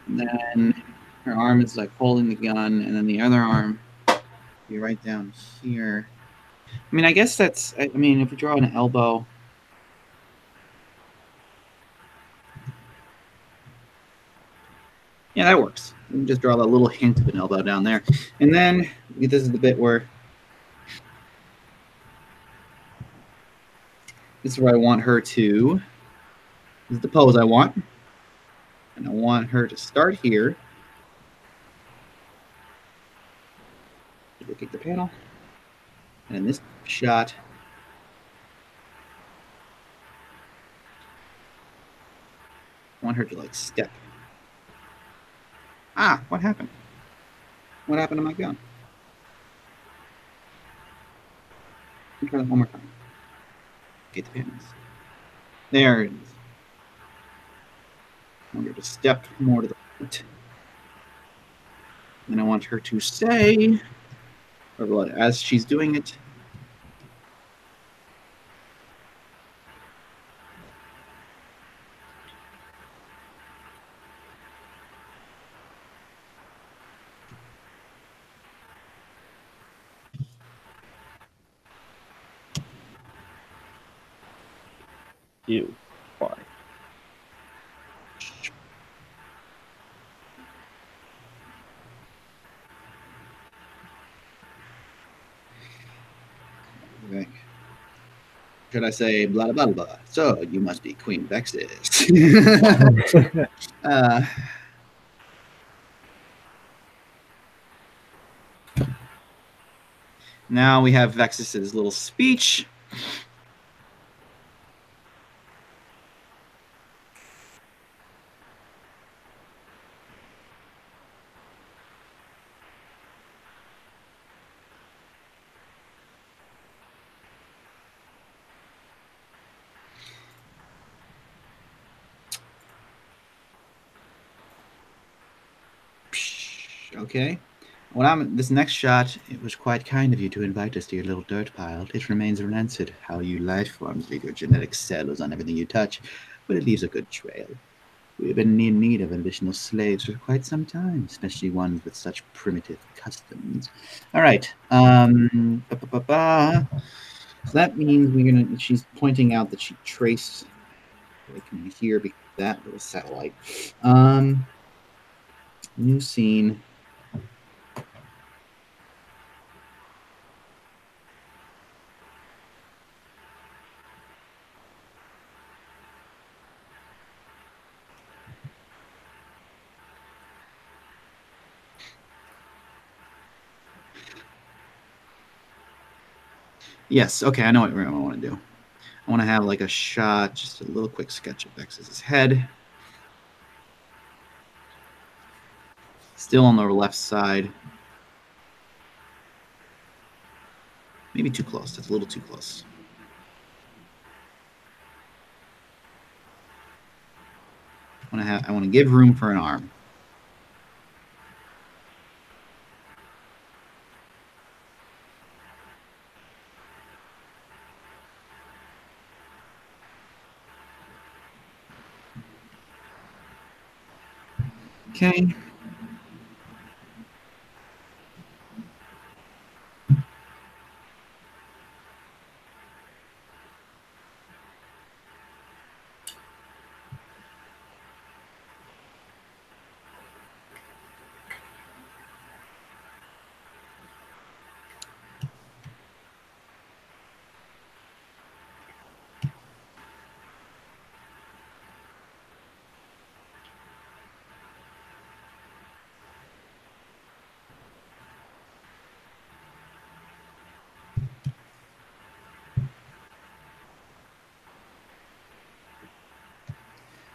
And then her arm is like holding the gun, and then the other arm be right down here. I mean, I guess that's. I mean, if we draw an elbow. Yeah, that works. We can just draw a little hint of an elbow down there. And then this is the bit where this is where I want her to. This is the pose I want. And I want her to start here. Duplicate the panel. And in this shot, I want her to like step. Ah, what happened? What happened to my gun? Let me try that one more time. Get the panels. There it is. I want her to step more to the right. And I want her to say, or as she's doing it, Ew. Why? okay. Should I say blah blah blah blah? So you must be Queen Vexus. Now we have Vexus's little speech. Okay. This next shot, it was quite kind of you to invite us to your little dirt pile. It remains unanswered how you life forms leave your genetic cells on everything you touch, but it leaves a good trail. We've been in need of additional slaves for quite some time, especially ones with such primitive customs. All right. So that means she's pointing out that she traced awakening here because that little satellite. New scene. Yes, okay, I know what I want to do. I want to have like a shot, just a little quick sketch of Vex's head. Still on the left side. Maybe too close. That's a little too close. I want to give room for an arm. Okay.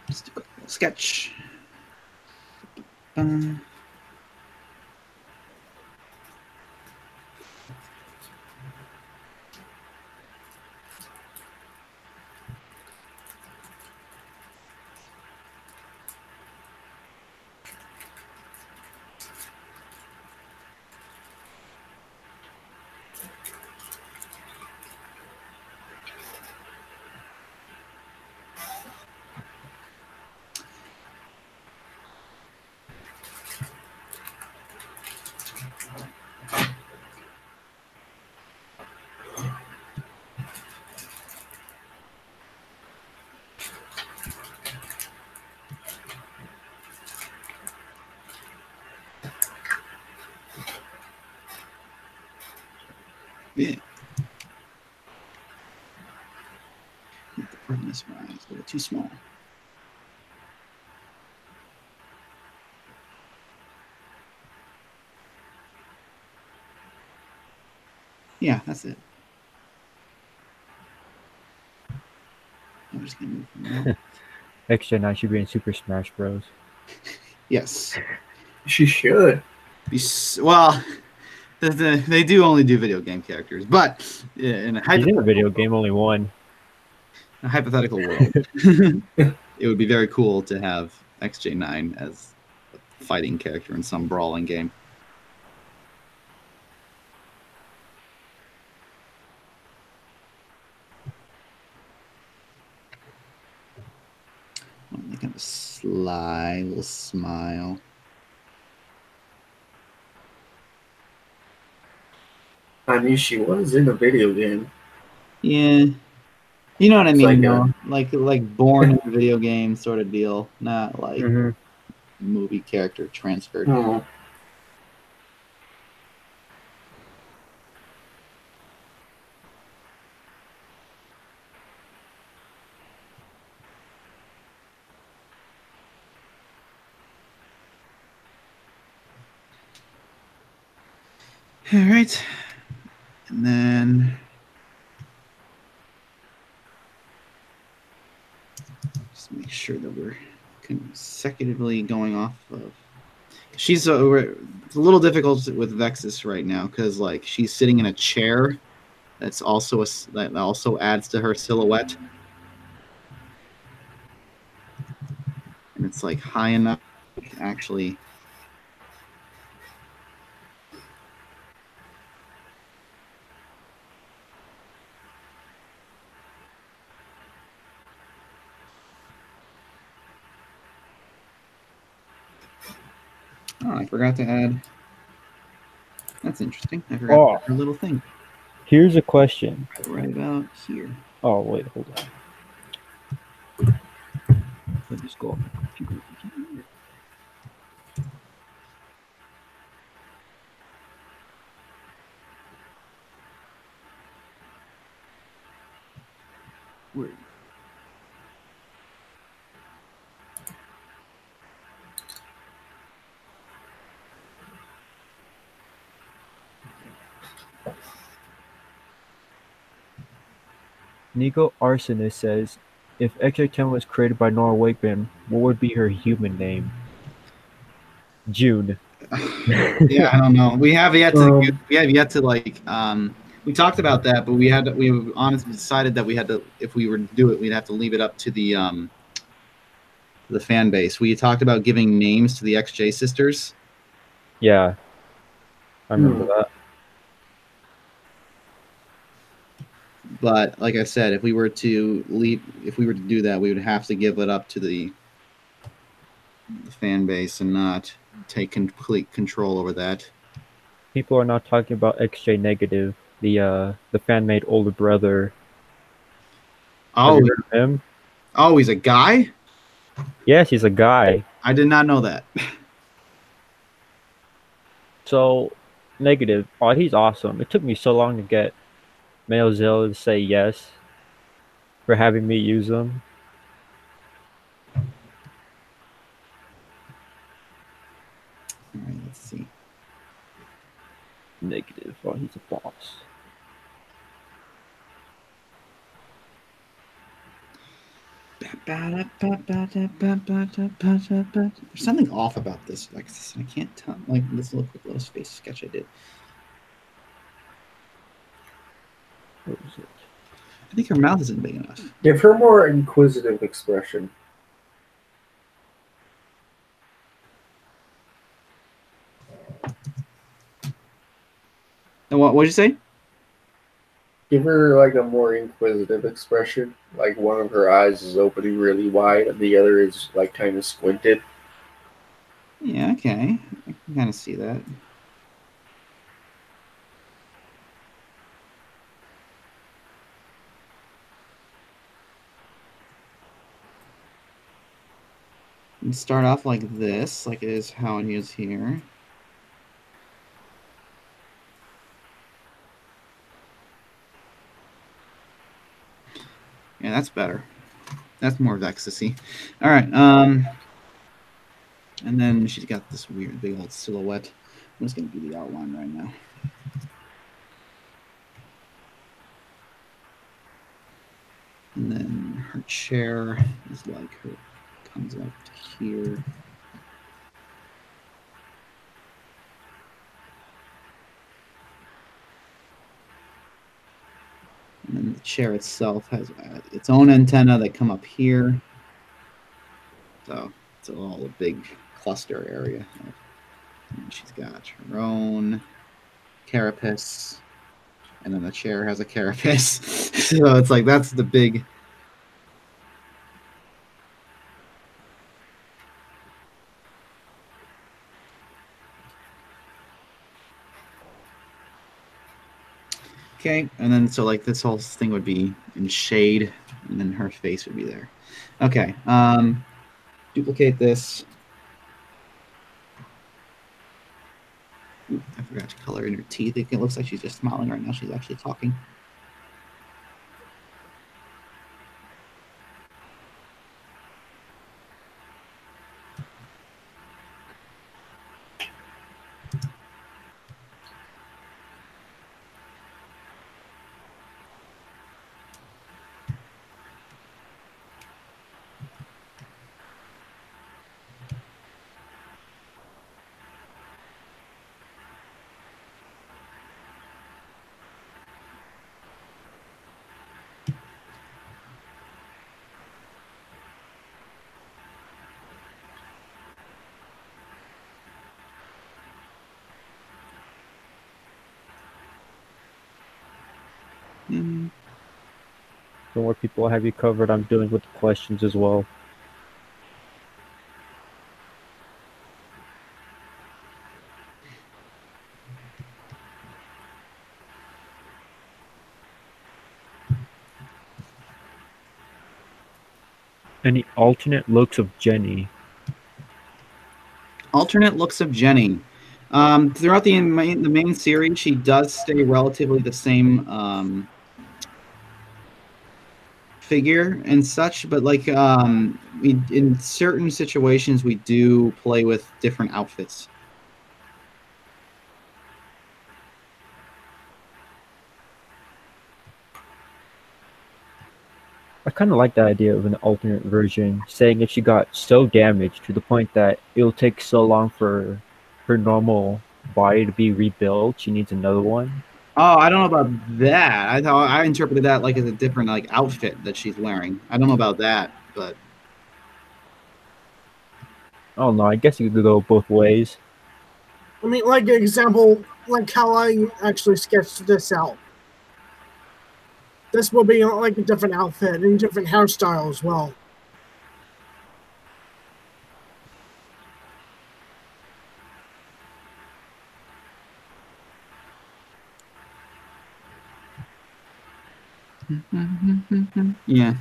Just a quick little sketch. Yeah. The brightness of my eyes a little too small. Yeah, that's it. I'm just gonna move from there. XJ9 should be in Super Smash Bros. Yes. She should. Well, they do only do video game characters, but in a He's in a video game, only one. a hypothetical world, it would be very cool to have XJ9 as a fighting character in some brawling game. Like kind of a sly little smile. I mean, she was in a video game. Yeah, you know what I mean. Like like born in a video game sort of deal, not like Mm-hmm. movie character transferred. Oh. All right, and then just make sure that we're consecutively going off of. It's a little difficult with Vexus right now because like she's sitting in a chair. That also adds to her silhouette, and it's like high enough to actually Oh, I forgot to add. That's interesting. I forgot to add her little thing. Here's a question. Right about here. Oh, wait, hold on. Let me just go on my computer. Where? Nico Arsonist says, if XJ10 was created by Nora Wakeman, what would be her human name? June. Yeah, I don't know. We have yet to like we talked about that, but we honestly decided that we had to, if we were to do it, we'd have to leave it up to the fan base. We talked about giving names to the XJ sisters. Yeah. I remember that. But like I said, if we were to do that, we would have to give it up to the fan base and not take complete control over that. People are not talking about XJ Negative, the fan-made older brother. Oh, have you heard of him? Oh, he's a guy? Yes, he's a guy. I did not know that. So, Negative. Oh, he's awesome. It took me so long to get Mozilla to say yes for having me use them. All right, let's see. Negative. Oh, he's a boss. There's something off about this. Like, I can't tell. Like this little space sketch I did. What was it? I think her mouth isn't big enough. Give her more inquisitive expression. And what'd you say? Give her like a more inquisitive expression. Like one of her eyes is opening really wide and the other is like kind of squinted. Yeah, okay. I can kind of see that. And start off like this, like it is how it is here. Yeah, that's better. That's more of ecstasy. All right. And then she's got this weird big old silhouette. I'm just going to do the outline right now. And then her chair is like her, comes up to here. And then the chair itself has its own antenna that come up here. So it's all a big cluster area. And she's got her own carapace. And then the chair has a carapace. So it's like, that's the big... Okay, and then so like this whole thing would be in shade, and then her face would be there. Okay, duplicate this. Ooh, I forgot to color in her teeth. It looks like she's just smiling right now. She's actually talking. Don't worry, people, I have you covered. I'm dealing with the questions as well. Any alternate looks of Jenny? Alternate looks of Jenny. Throughout the main series, she does stay relatively the same figure and such, but like in certain situations, we do play with different outfits. I kind of like the idea of an alternate version, saying if she got so damaged to the point that it'll take so long for her normal body to be rebuilt, she needs another one. Oh, I don't know about that. I interpreted that like as a different like outfit that she's wearing. I don't know about that, but I don't know. I guess you could go both ways. I mean, like an example, like how I actually sketched this out. This will be like a different outfit and different hairstyle as well. yeah.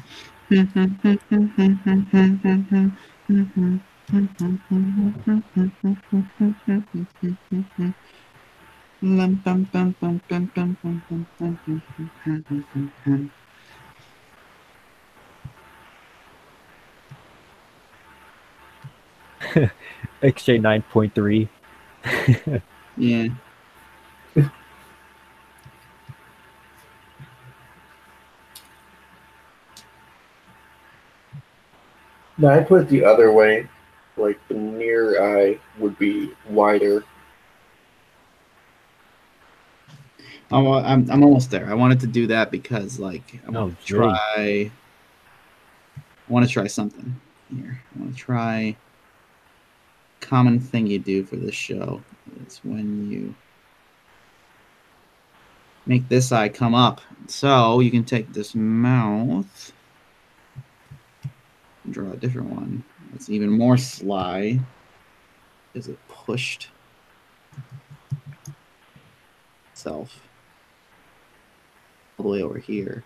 XJ 9.3. Yeah. No, I put it the other way. Like the near eye would be wider. Oh, I'm almost there. I wanted to do that because like I want to try. I want to try something here. I want to try common thing you do for this show. It's when you make this eye come up. So you can take this mouth and draw a different one. It's even more sly. Is it pushed itself all the way over here?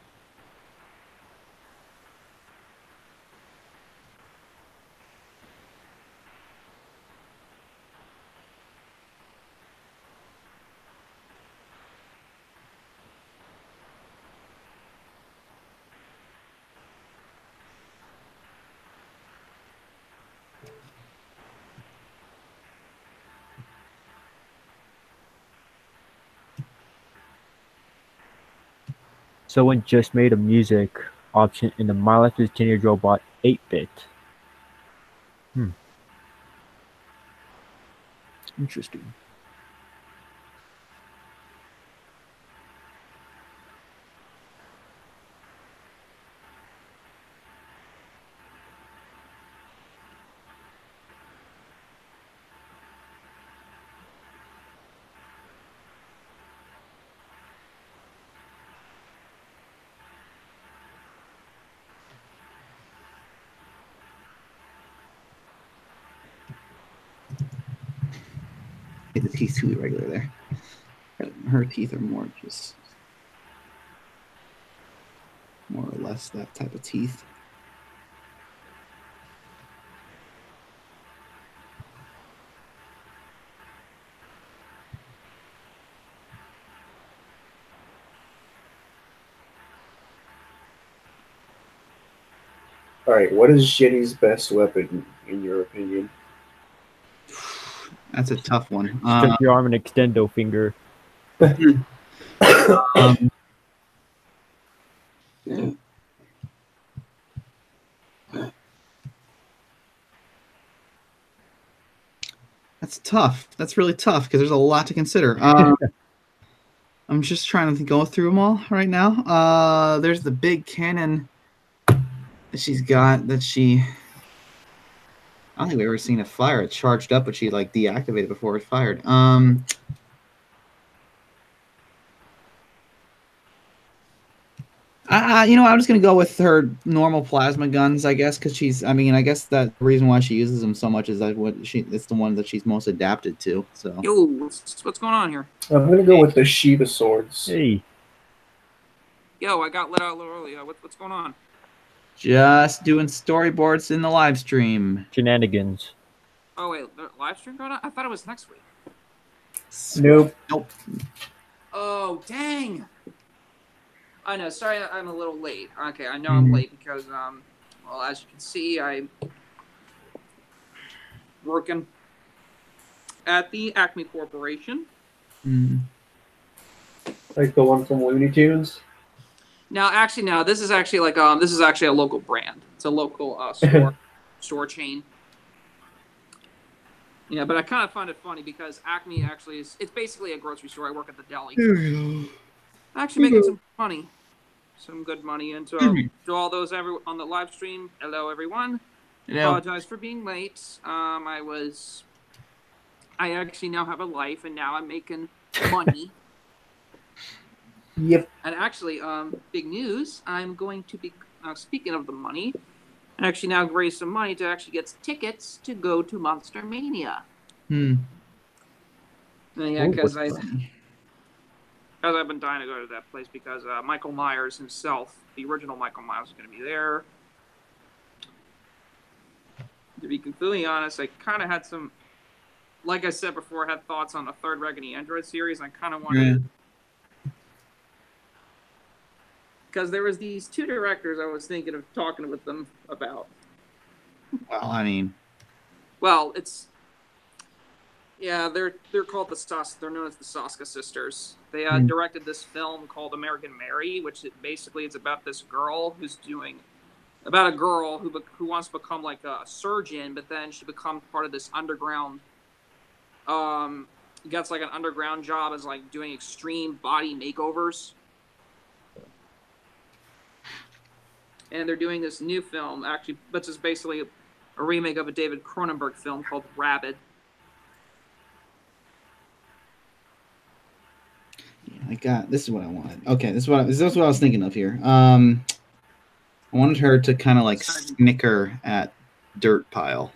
Someone just made a music option in the My Life as a Teenage Robot 8-bit. Interesting. The teeth too irregular there. Her teeth are more just more or less that type of teeth. All right, what is Jenny's best weapon in your opinion? That's a tough one. Stretch your arm and extendo finger. That's tough. That's really tough because there's a lot to consider. I'm just trying to go through them all right now. There's the big cannon that she's got that she... I don't think we've ever seen it fire. It charged up, but she like deactivated before it fired. You know, I'm just gonna go with her normal plasma guns, I guess, because she's. I mean, I guess that the reason why she uses them so much is that it's the one that she's most adapted to. So. Yo, what's going on here? I'm gonna go with the Shiva swords. Hey. Yo, I got let out a little early. What's going on? Just doing storyboards in the live stream. Shenanigans. Oh wait, the live stream going on? I thought it was next week. Nope. Nope. Oh dang! I know. Sorry, I'm a little late. Okay, I know I'm late because well, as you can see, I'm working at the Acme Corporation. Like the one from Looney Tunes? Now, actually, no. This is actually like this is actually a local brand. It's a local store chain. Yeah, but I kind of find it funny because Acme actually it's basically a grocery store. I work at the deli. Actually making some money, some good money. And to all those on the live stream, hello everyone. Apologize for being late. I actually now have a life, and now I'm making money. Yep. And actually, big news, I'm going to be, speaking of the money, and actually now raise some money to actually get tickets to go to Monster Mania. Yeah, because I've been dying to go to that place because Michael Myers himself, the original Michael Myers, is going to be there. To be completely honest, I kind of had some, like I said before, I had thoughts on the third Raggedy Android series, and I kind of wanted to, because there was these two directors I was thinking of talking with them about. Well, I mean, well, it's they're called they're known as the Soska sisters. They directed this film called American Mary, which basically it's about this girl about a girl who wants to become like a surgeon, but then she becomes part of this underground. Gets like an underground job as like doing extreme body makeovers. And they're doing this new film, actually, but it's basically a remake of a David Cronenberg film called Rabid. Yeah, this is what I wanted. Okay, this is what I was thinking of here. I wanted her to kind of like snicker at Dirt Pile.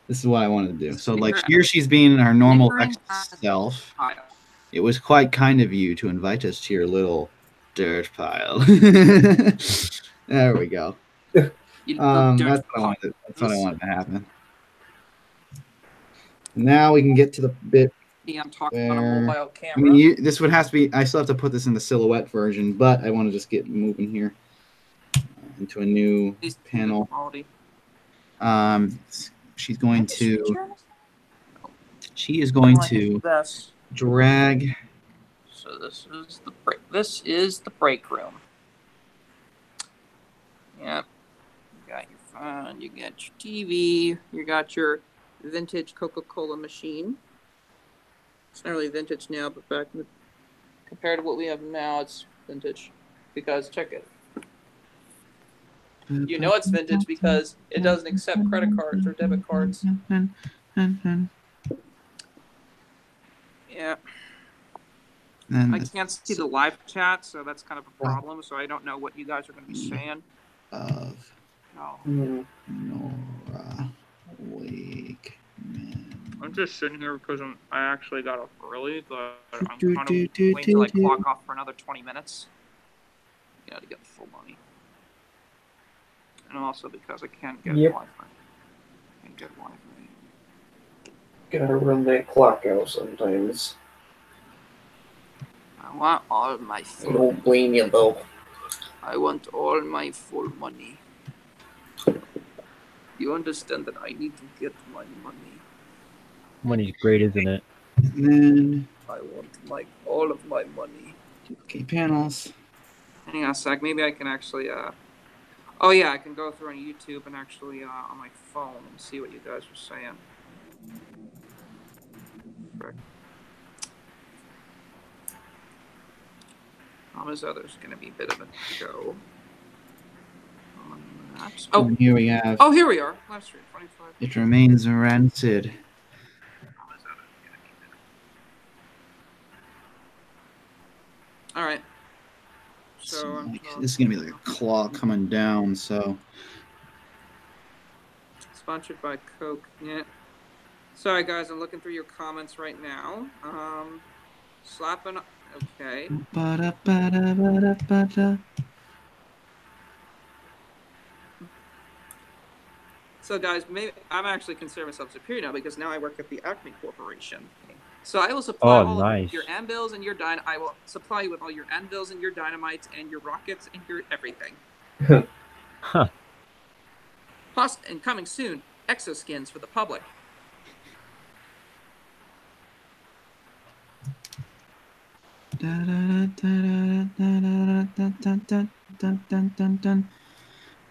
This is what I wanted to do. So like here she's being her normal self. It was quite kind of you to invite us to your little dirt pile. There we go. That's what I wanted to happen. Now we can get to the bit. I'm talking on a mobile camera. I mean, this would have to be. I still have to put this in the silhouette version, but I want to just get moving here into a new panel. She's going to. She is going to drag. So this is the break. This is the break room. Yep. You got your phone. You got your TV. You got your vintage Coca-Cola machine. It's not really vintage now, but back in compared to what we have now, it's vintage. Because check it. You know it's vintage because it doesn't accept credit cards or debit cards. Yeah. I can't see the live chat, so that's kind of a problem. So I don't know what you guys are going to be saying. Nora Wakeman. I'm just sitting here because I actually got up early, but I'm kind of waiting to like clock off for another 20 minutes. To get the full money. And also because I can't get Wi-Fi. Gotta run that clock out sometimes. I want all my full money. I don't blame you though. I want all my full money. You understand that I need to get my money. Money's great, isn't it? And then I want all of my money. Duplicate panels. Hang on a sec. Maybe I can actually. Oh yeah, I can go through on YouTube and actually on my phone and see what you guys are saying. There's going to be a bit of a go on that. Oh, here we have. Oh, here we are. Live stream 25. It remains rancid. All right. So this is gonna be like a claw coming down. So sponsored by Coke. Yeah. Sorry guys, I'm looking through your comments right now. Slapping. Okay. Okay. So guys, maybe I'm actually considering myself superior now because now I work at the Acme Corporation. So I will supply all of your anvils and your I will supply you with all your anvils and your dynamites and your rockets and your everything. Huh. Plus, and coming soon, exoskins for the public.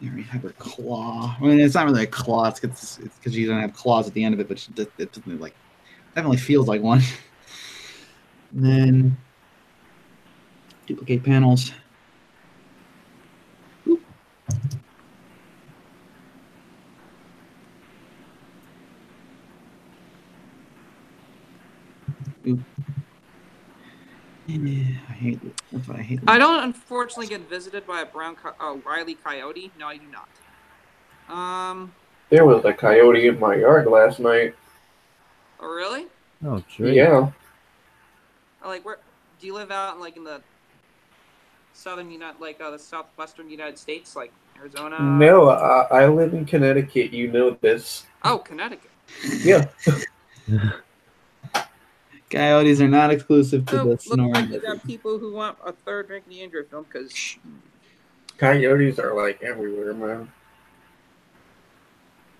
There we have her claw. I mean, it's not really a claw. It's because you don't have claws at the end of it, but it definitely feels like one. And then duplicate panels. Oop. Oop. Yeah, I hate it. That's what I hate. I don't unfortunately get visited by a brown wily coyote. No, I do not. There was a coyote in my yard last night. Oh really? Oh, great. Yeah. Like, where do you live out? Like in the southern the southwestern United States, like Arizona? No, I live in Connecticut. You know this. Oh, Connecticut. Yeah. Coyotes are not exclusive to the snoring. Looks like you got people who want a third Drink the Andrew film because Coyotes are like everywhere, man.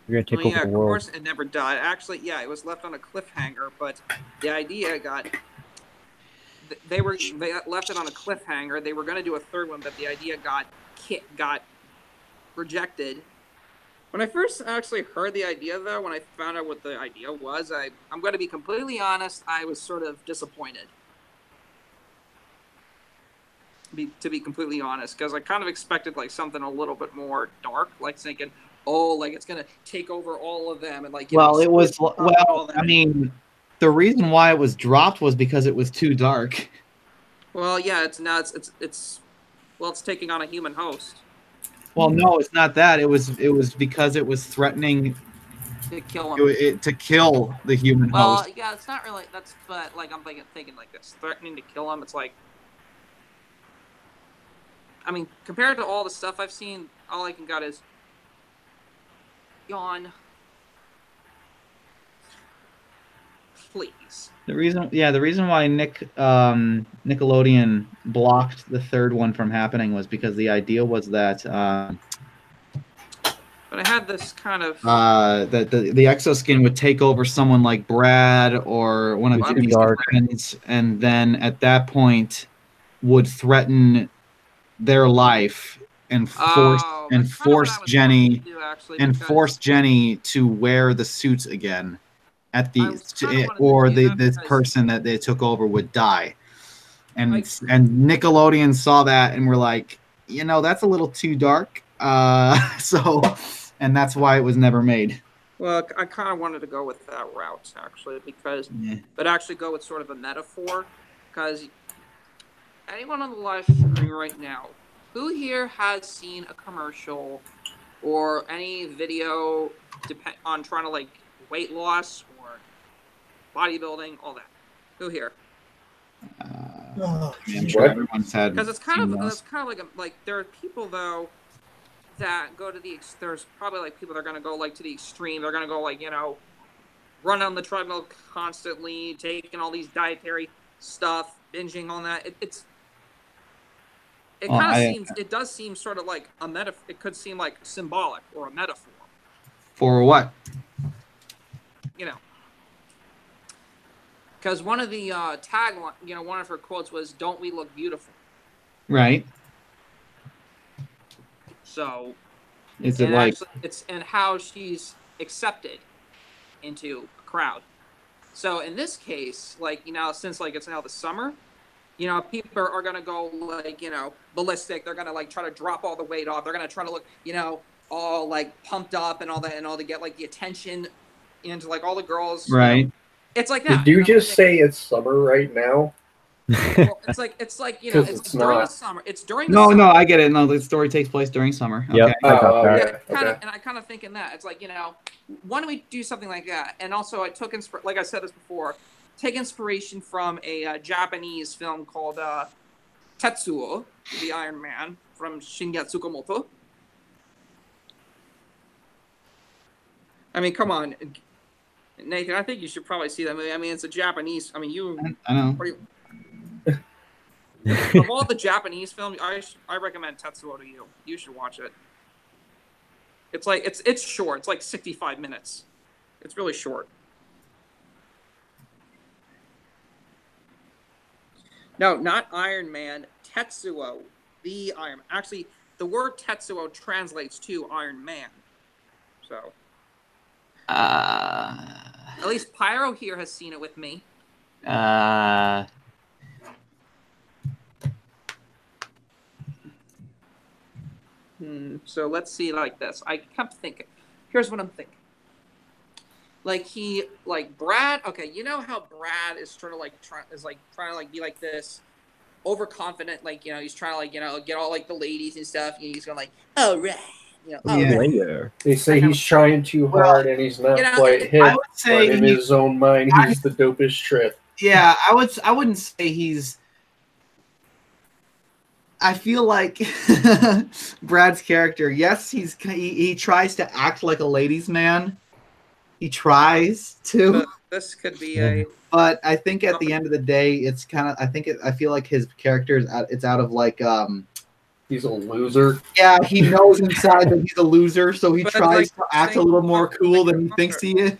You're gonna take over the world. Of course, it never died. Actually, yeah, it was left on a cliffhanger, but the idea got. They left it on a cliffhanger. They were going to do a third one, but the idea got rejected. When I first actually heard the idea, though, when I found out what the idea was, I'm going to be completely honest, I was sort of disappointed. To be completely honest, because I kind of expected like something a little bit more dark, like thinking, oh, like it's going to take over all of them, and like. It was I mean, the reason why it was dropped was because it was too dark. Well, yeah, it's taking on a human host. Well, no, it's not that. It was because it was threatening to kill him. To kill the human host. Well, yeah, it's not really. But like I'm thinking like this, threatening to kill him. It's like, I mean, compared to all the stuff I've seen, all I can got is yawn. Please. The reason why Nickelodeon blocked the third one from happening was because the idea was that but I had this kind of that the exoskin would take over someone like Brad or one of Jimmy's friends, and then at that point would threaten their life and force Jenny to wear the suits again. This person that they took over would die, and Nickelodeon saw that and were like, that's a little too dark, and that's why it was never made. Well, I kind of wanted to go with that route actually but actually go with sort of a metaphor, because anyone on the live stream right now, who here has seen a commercial or any video on trying to like weight loss or bodybuilding, all that? Who here? I'm sure everyone's had. Because it's kind of like there are people though that go to there's probably like people that are gonna go like to the extreme. They're gonna go like run on the treadmill constantly, taking all these dietary stuff, binging on that. It does seem sort of like a metaphor. It could seem like symbolic or a metaphor. For what? Because one of the tagline, one of her quotes was, "Don't we look beautiful?" Right. So, and how she's accepted into a crowd. So in this case, since it's now the summer, people are gonna go ballistic. They're gonna try to drop all the weight off. They're gonna try to look, all pumped up and all that, and all to get the attention into all the girls. Right. It's like that. Did you just say it's summer right now? Well, it's during the summer. It's during the summer. No, I get it. No, the story takes place during summer. Yep. Okay. And I kind of thinking that it's why don't we do something like that? And also, I took like I said this before, take inspiration from a Japanese film called Tetsuo, the Iron Man from Shinya Tsukamoto. I mean, come on, Nathan. I think you should probably see that movie. I mean, it's a Japanese. I mean, I know. Of all the Japanese films, I recommend Tetsuo to you. You should watch it. It's like it's short. It's like 65 minutes. It's really short. No, not Iron Man. Tetsuo, the Iron Man. Actually, the word Tetsuo translates to Iron Man. So. At least Pyro here has seen it with me. So let's see like this. I kept thinking. Here's what I'm thinking. Like Brad. Okay, you know how Brad is trying to be like this, overconfident. Like, you know, he's trying to, like, you know, get all like the ladies and stuff. And he's going like, oh right. You know, oh, yeah. They say he's trying too hard and he's not quite hip. I would say but in his own mind, he's the dopest trip. Yeah, I wouldn't say he's. I feel like Brad's character. Yes, he tries to act like a ladies' man. He tries to. But this could be a. But I think at the end of the day, it's kind of. I feel like his character is out of like. He's a loser. Yeah, he knows inside that he's a loser, so he But tries to act a little more cool than he thinks he is.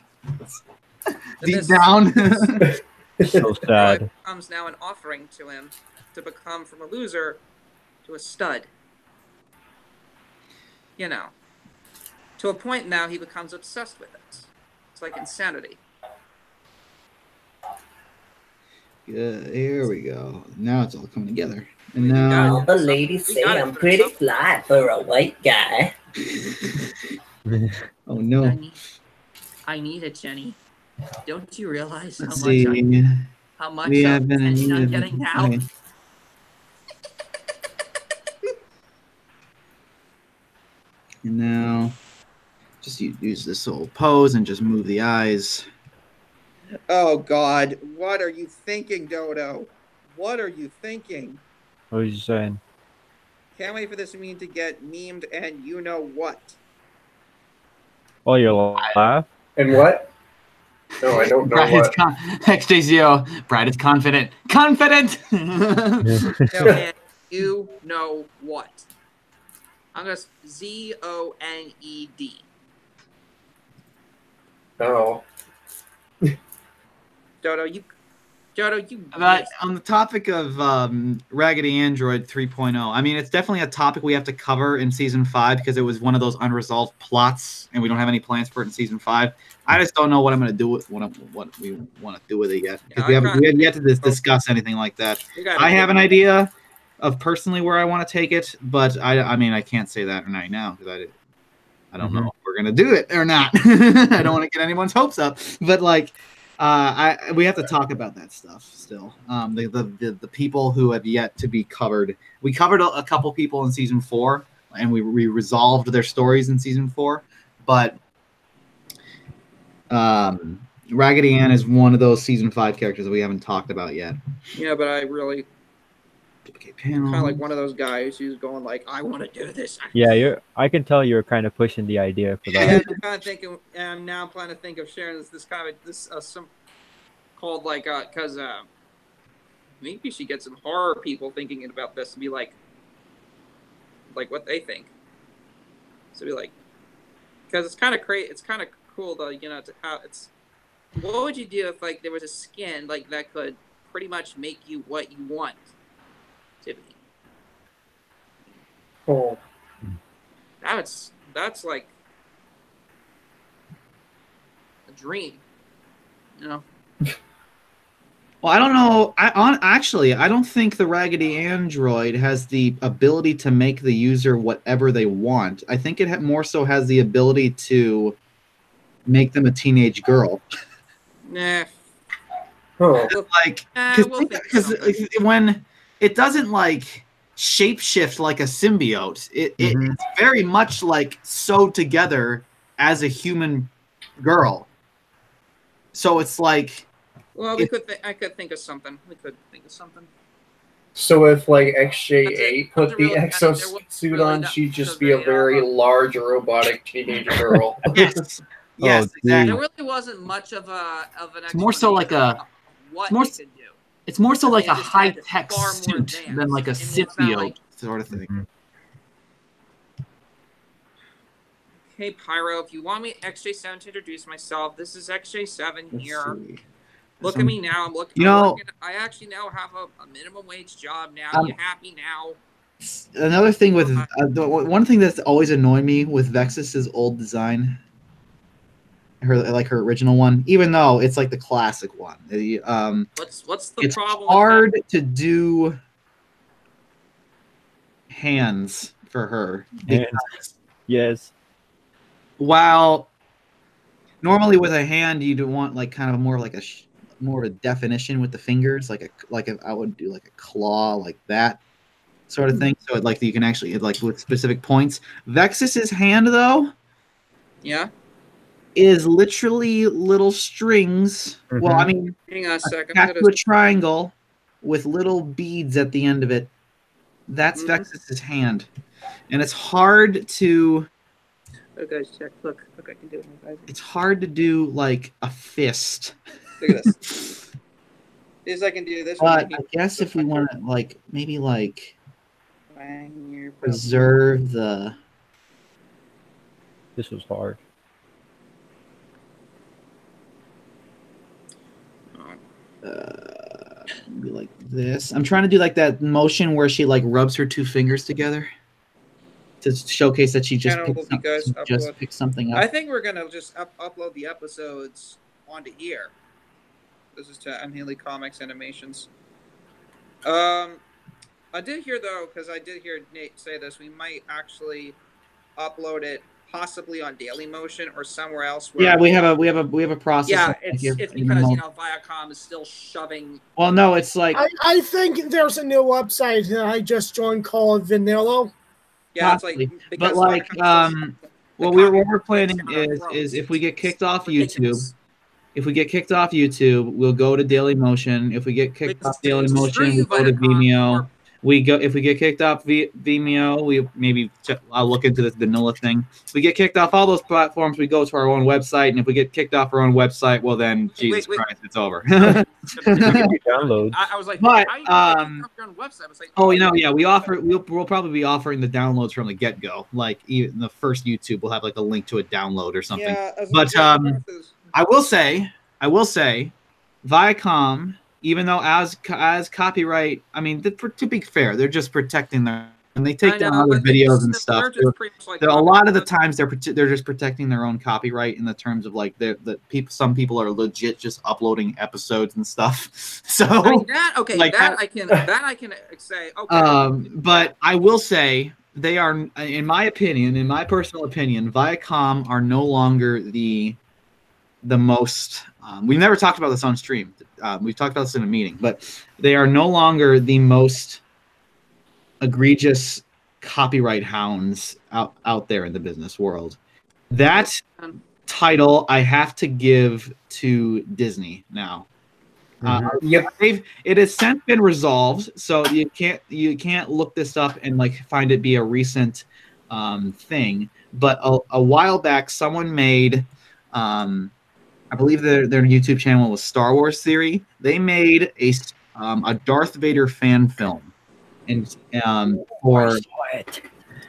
Deep down. So sad. It becomes now an offering to him to become from a loser to a stud. You know. To a point now he becomes obsessed with it. It's like insanity. Here we go. Now it's all coming together. And now all the ladies say I'm pretty fly for a white guy. Oh no. I need it, Jenny. Don't you realize Let's see. how much We have been attention I'm in getting now? okay. And now just use this whole pose and just move the eyes. Oh God, what are you thinking, Dodo? What are you thinking? What was you saying? Can't wait for this meme to get memed and you know what. Oh, your laugh? And what? No, I don't know Brad what. XJ0. Brad is confident. Confident! No, and you know what. I'm going to ZONED. Oh. Dodo, you. But on the topic of Raggedy Android 3.0, I mean, it's definitely a topic we have to cover in Season 5 because it was one of those unresolved plots, and we don't have any plans for it in Season 5. I just don't know what I'm going to do with what we want to do with it yet because we haven't yet to discuss anything like that. I have an idea of personally where I want to take it, but I mean, I can't say that right now because I don't know if we're going to do it or not. I don't want to get anyone's hopes up, but like. We have to talk about that stuff still. The people who have yet to be covered. We covered a couple people in Season 4, and we resolved their stories in Season 4. But Raggedy Ann is one of those Season 5 characters that we haven't talked about yet. Yeah, but I really kind of like one of those guys who's going like, I want to do this. Yeah, I can tell you're kind of pushing the idea for that. Yeah, I'm kind of thinking, and now I'm planning to think of sharing this kind of some called like because maybe we should get some horror people thinking about this and be like what they think. So be like, because it's kind of crazy. It's kind of cool though, you know, to how it's. What would you do if like there was a skin like that could pretty much make you what you want to be? Oh. That's like a dream, you know. Well, I don't know. I don't think the Raggedy Android has the ability to make the user whatever they want. I think it more so has the ability to make them a teenage girl. Nah. Oh. Like, because when it doesn't like shapeshift like a symbiote, it's very much like sewed together as a human girl. So it's like. Well, I could think of something. We could think of something. So if like XJ8 put the really exosuit on, she'd just be a very large robotic teenage girl. Yes. Yes, Oh, exactly. There really wasn't much of an It's more so like explanation a. of what more- it could do. It's more so I mean, like it a just had high-tech far more suit than advanced. like a I mean, it's not symbiote like, sort of thing. hey, Pyro, if you want me XJ7 to introduce myself, this is XJ7 Let's here. see. Look at me now. I'm looking. You know- I actually now have a minimum wage job now. Um, You happy now? Another thing with one thing that's always annoyed me with Vexus's old design, her original one, even though it's like the classic one. What's the It's problem? hard with to do hands for her. Hands. Yes. While normally with a hand you'd want like kind of more like more of a definition with the fingers, I would do like a claw like that sort of thing. So like you can actually like with specific points. Vexus's hand though, Yeah. is literally little strings. Well, I mean, Hang on a second. attached to a triangle with little beads at the end of it. That's Mhm. Vexus's hand, and it's hard to. Oh, guys, check. Look, I can do it. Guys. It's hard to do like a fist. Look at this. Is I can do this. But I guess if we want to like maybe like preserve the. This was hard. Be like this. I'm trying to do like that motion where she like rubs her two fingers together to showcase that she just picked something up. I think we're gonna just upload the episodes onto here. This is to Unhealthy Comics Animations. I did hear though, because I did hear Nate say this, we might actually upload it possibly on Dailymotion or somewhere else. Where Yeah, we have a process. Yeah, it's because Viacom is still shoving. Well, no, it's like I think there's a new website that I just joined called Vanilla. Yeah, possibly. It's like but like what we're planning is if we get kicked off YouTube. If we get kicked off YouTube, we'll go to Dailymotion. If we get kicked off Dailymotion, we'll go to Vimeo. If we get kicked off Vimeo, I'll look into this vanilla thing. If we get kicked off all those platforms, we go to our own website, and if we get kicked off our own website, well then Jesus Christ, it's over. Downloads. I was like, but your own website. I was like, we'll probably be offering the downloads from the get go. Like even the first YouTube, we'll have like a link to a download or something. Yeah, but I will say, Viacom, even though as copyright, I mean, to be fair, they're just protecting their, and they take down other videos and stuff. A lot of the times they're just protecting their own copyright in the terms of like some people are legit just uploading episodes and stuff. So I mean, I can say okay. But I will say they are, in my personal opinion, Viacom are no longer the most. We've never talked about this on stream. We've talked about this in a meeting, but they are no longer the most egregious copyright hounds out there in the business world. That title I have to give to Disney now. It has since been resolved, so you can't look this up and like find it be a recent thing. But a while back, someone made. I believe their YouTube channel was Star Wars Theory. They made a Darth Vader fan film, and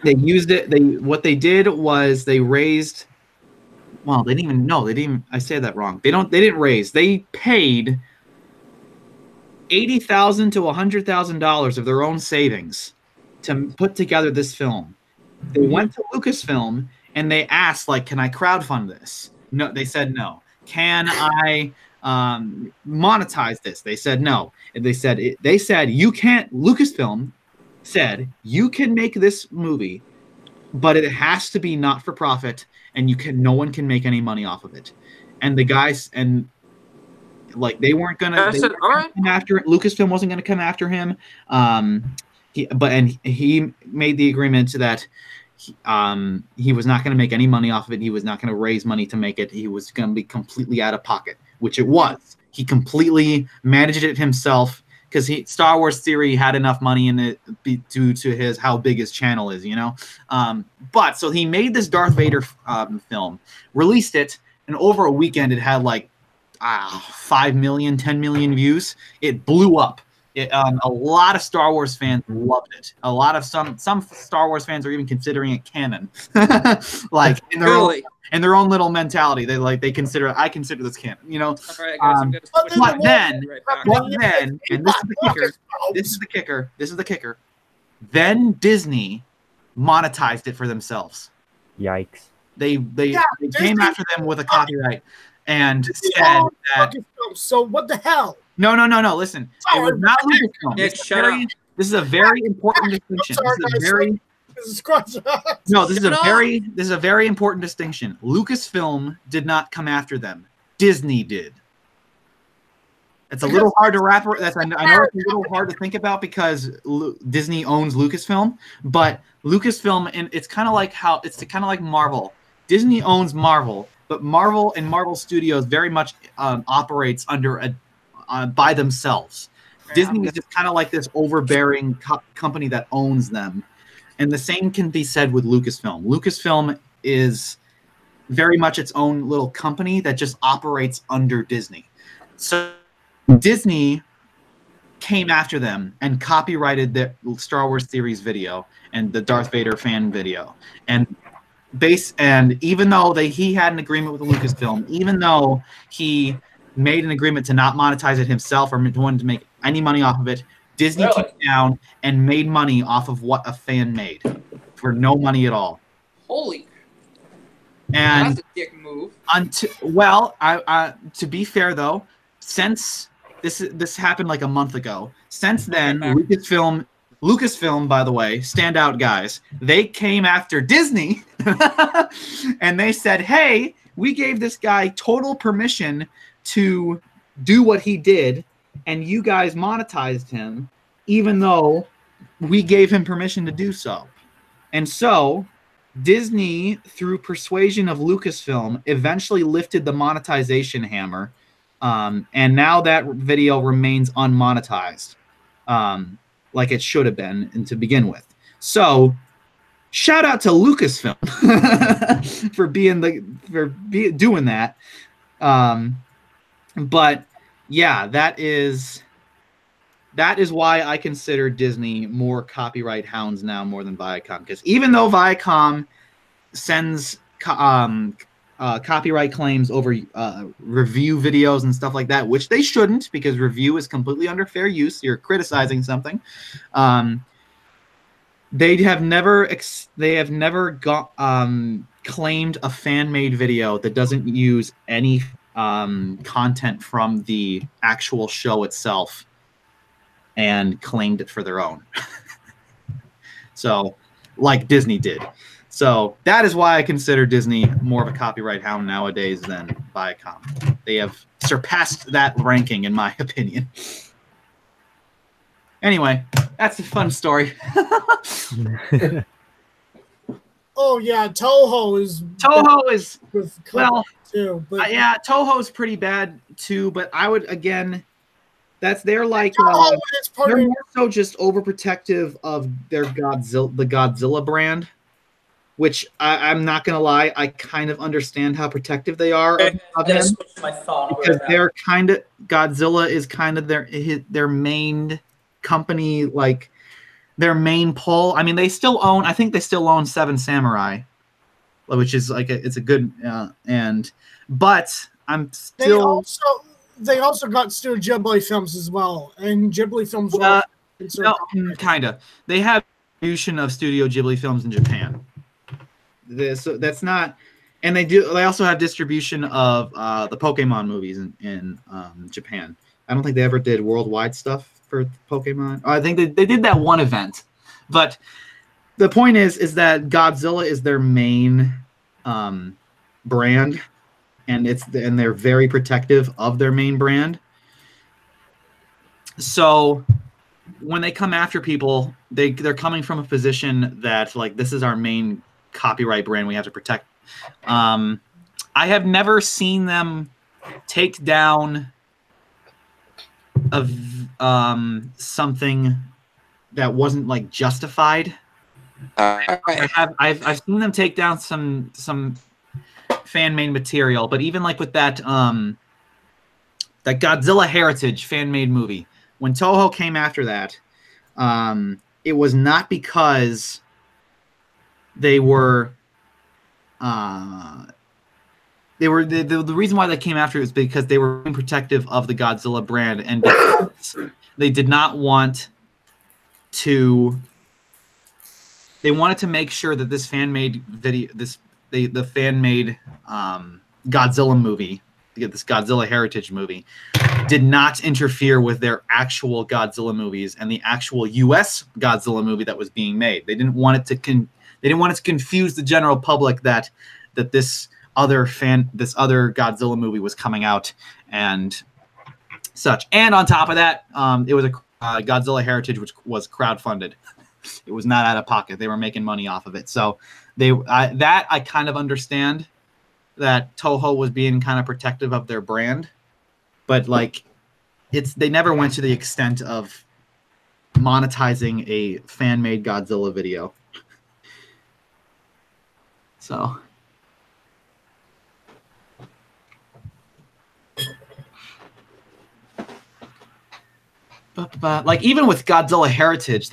they used it. What they did was they raised. Well, they didn't even. I said that wrong. They didn't raise. They paid $80,000 to $100,000 of their own savings to put together this film. They went to Lucasfilm and they asked, like, "Can I crowdfund this?" No, they said no. Can I monetize this? They said no. And they said you can't. Lucasfilm said you can make this movie, but it has to be not for profit, and no one can make any money off of it. And the guys they weren't gonna. Come after it. Lucasfilm wasn't gonna come after him. He made the agreement that. He was not going to make any money off of it. He was not going to raise money to make it. He was going to be completely out of pocket, which it was. He completely managed it himself because Star Wars Theory had enough money in it due to how big his channel is, you know. But so he made this Darth Vader film, released it, and over a weekend it had like 5 million, 10 million views. It blew up. A lot of Star Wars fans loved it. A lot of some Star Wars fans are even considering it canon, like in their own little mentality. They consider I consider this canon. You know. All right, guys, I'm gonna switch But then, and this is the kicker. Then Disney monetized it for themselves. Yikes! They came after them with a copyright and said that. So what the hell? No. Listen, it was not Lucasfilm. This is a very important distinction. This is a very important distinction. Lucasfilm did not come after them. Disney did. It's a little hard to wrap. I know it's a little hard to think about because Disney owns Lucasfilm, but Lucasfilm, and it's kind of like Marvel. Disney owns Marvel, but Marvel and Marvel Studios very much operates under by themselves. Disney is just kind of like this overbearing company that owns them, and the same can be said with Lucasfilm. Lucasfilm is very much its own little company that just operates under Disney. So Disney came after them and copyrighted the Star Wars series video and the Darth Vader fan video. And even though he had an agreement with Lucasfilm, even though he made an agreement to not monetize it himself or wanted to make any money off of it, Disney came down and made money off of what a fan made for no money at all. Holy. And that's a dick move. To be fair though, since this happened like a month ago, since then Lucasfilm, by the way, standout guys, they came after Disney and they said, hey, we gave this guy total permission to do what he did, and you guys monetized him, even though we gave him permission to do so. And so Disney, through persuasion of Lucasfilm, eventually lifted the monetization hammer, and now that video remains unmonetized, like it should have been and to begin with. So shout out to Lucasfilm for doing that. But yeah, that is why I consider Disney more copyright hounds now more than Viacom, because even though Viacom sends copyright claims over review videos and stuff like that, which they shouldn't, because review is completely under fair use. You're criticizing something. They have never claimed a fan-made video that doesn't use any content from the actual show itself and claimed it for their own. So, like Disney did. So that is why I consider Disney more of a copyright hound nowadays than Viacom. They have surpassed that ranking, in my opinion. Anyway, that's a fun story. Oh yeah, Toho is well too. But yeah, Toho's pretty bad too. But I would they're like they're more so just overprotective of their the Godzilla brand, which I'm not gonna lie, I kind of understand how protective they are of him, because they're kind of Godzilla is kind of their main company, like their main pull. I mean, I think they still own Seven Samurai, which is like it's a good but I'm still. They also got Studio Ghibli films as well, and Ghibli films. Kind of. They have distribution of Studio Ghibli films in Japan. So that's not, and they also have distribution of the Pokemon movies in Japan. I don't think they ever did worldwide stuff for Pokemon. I think they did that one event, but the point is that Godzilla is their main brand, and they're very protective of their main brand. So when they come after people, they're coming from a position that, like, this is our main copyright brand we have to protect. I have never seen them take down something that wasn't like justified. I've seen them take down some fan-made material, but even like with that that Godzilla Heritage fan-made movie, when Toho came after that, it was not because they were the reason why they came after it was because they were protective of the Godzilla brand, and because they did not want to. They wanted to make sure that this fan-made video, the fan-made Godzilla movie, this Godzilla Heritage movie, did not interfere with their actual Godzilla movies and the actual U.S. Godzilla movie that was being made. They didn't want it to confuse the general public that this other Godzilla movie was coming out and such. And on top of that, it was a Godzilla Heritage, which was crowdfunded. It was not out of pocket. They were making money off of it. So I kind of understand that Toho was being kind of protective of their brand, but like they never went to the extent of monetizing a fan-made Godzilla video. So but like even with Godzilla Heritage,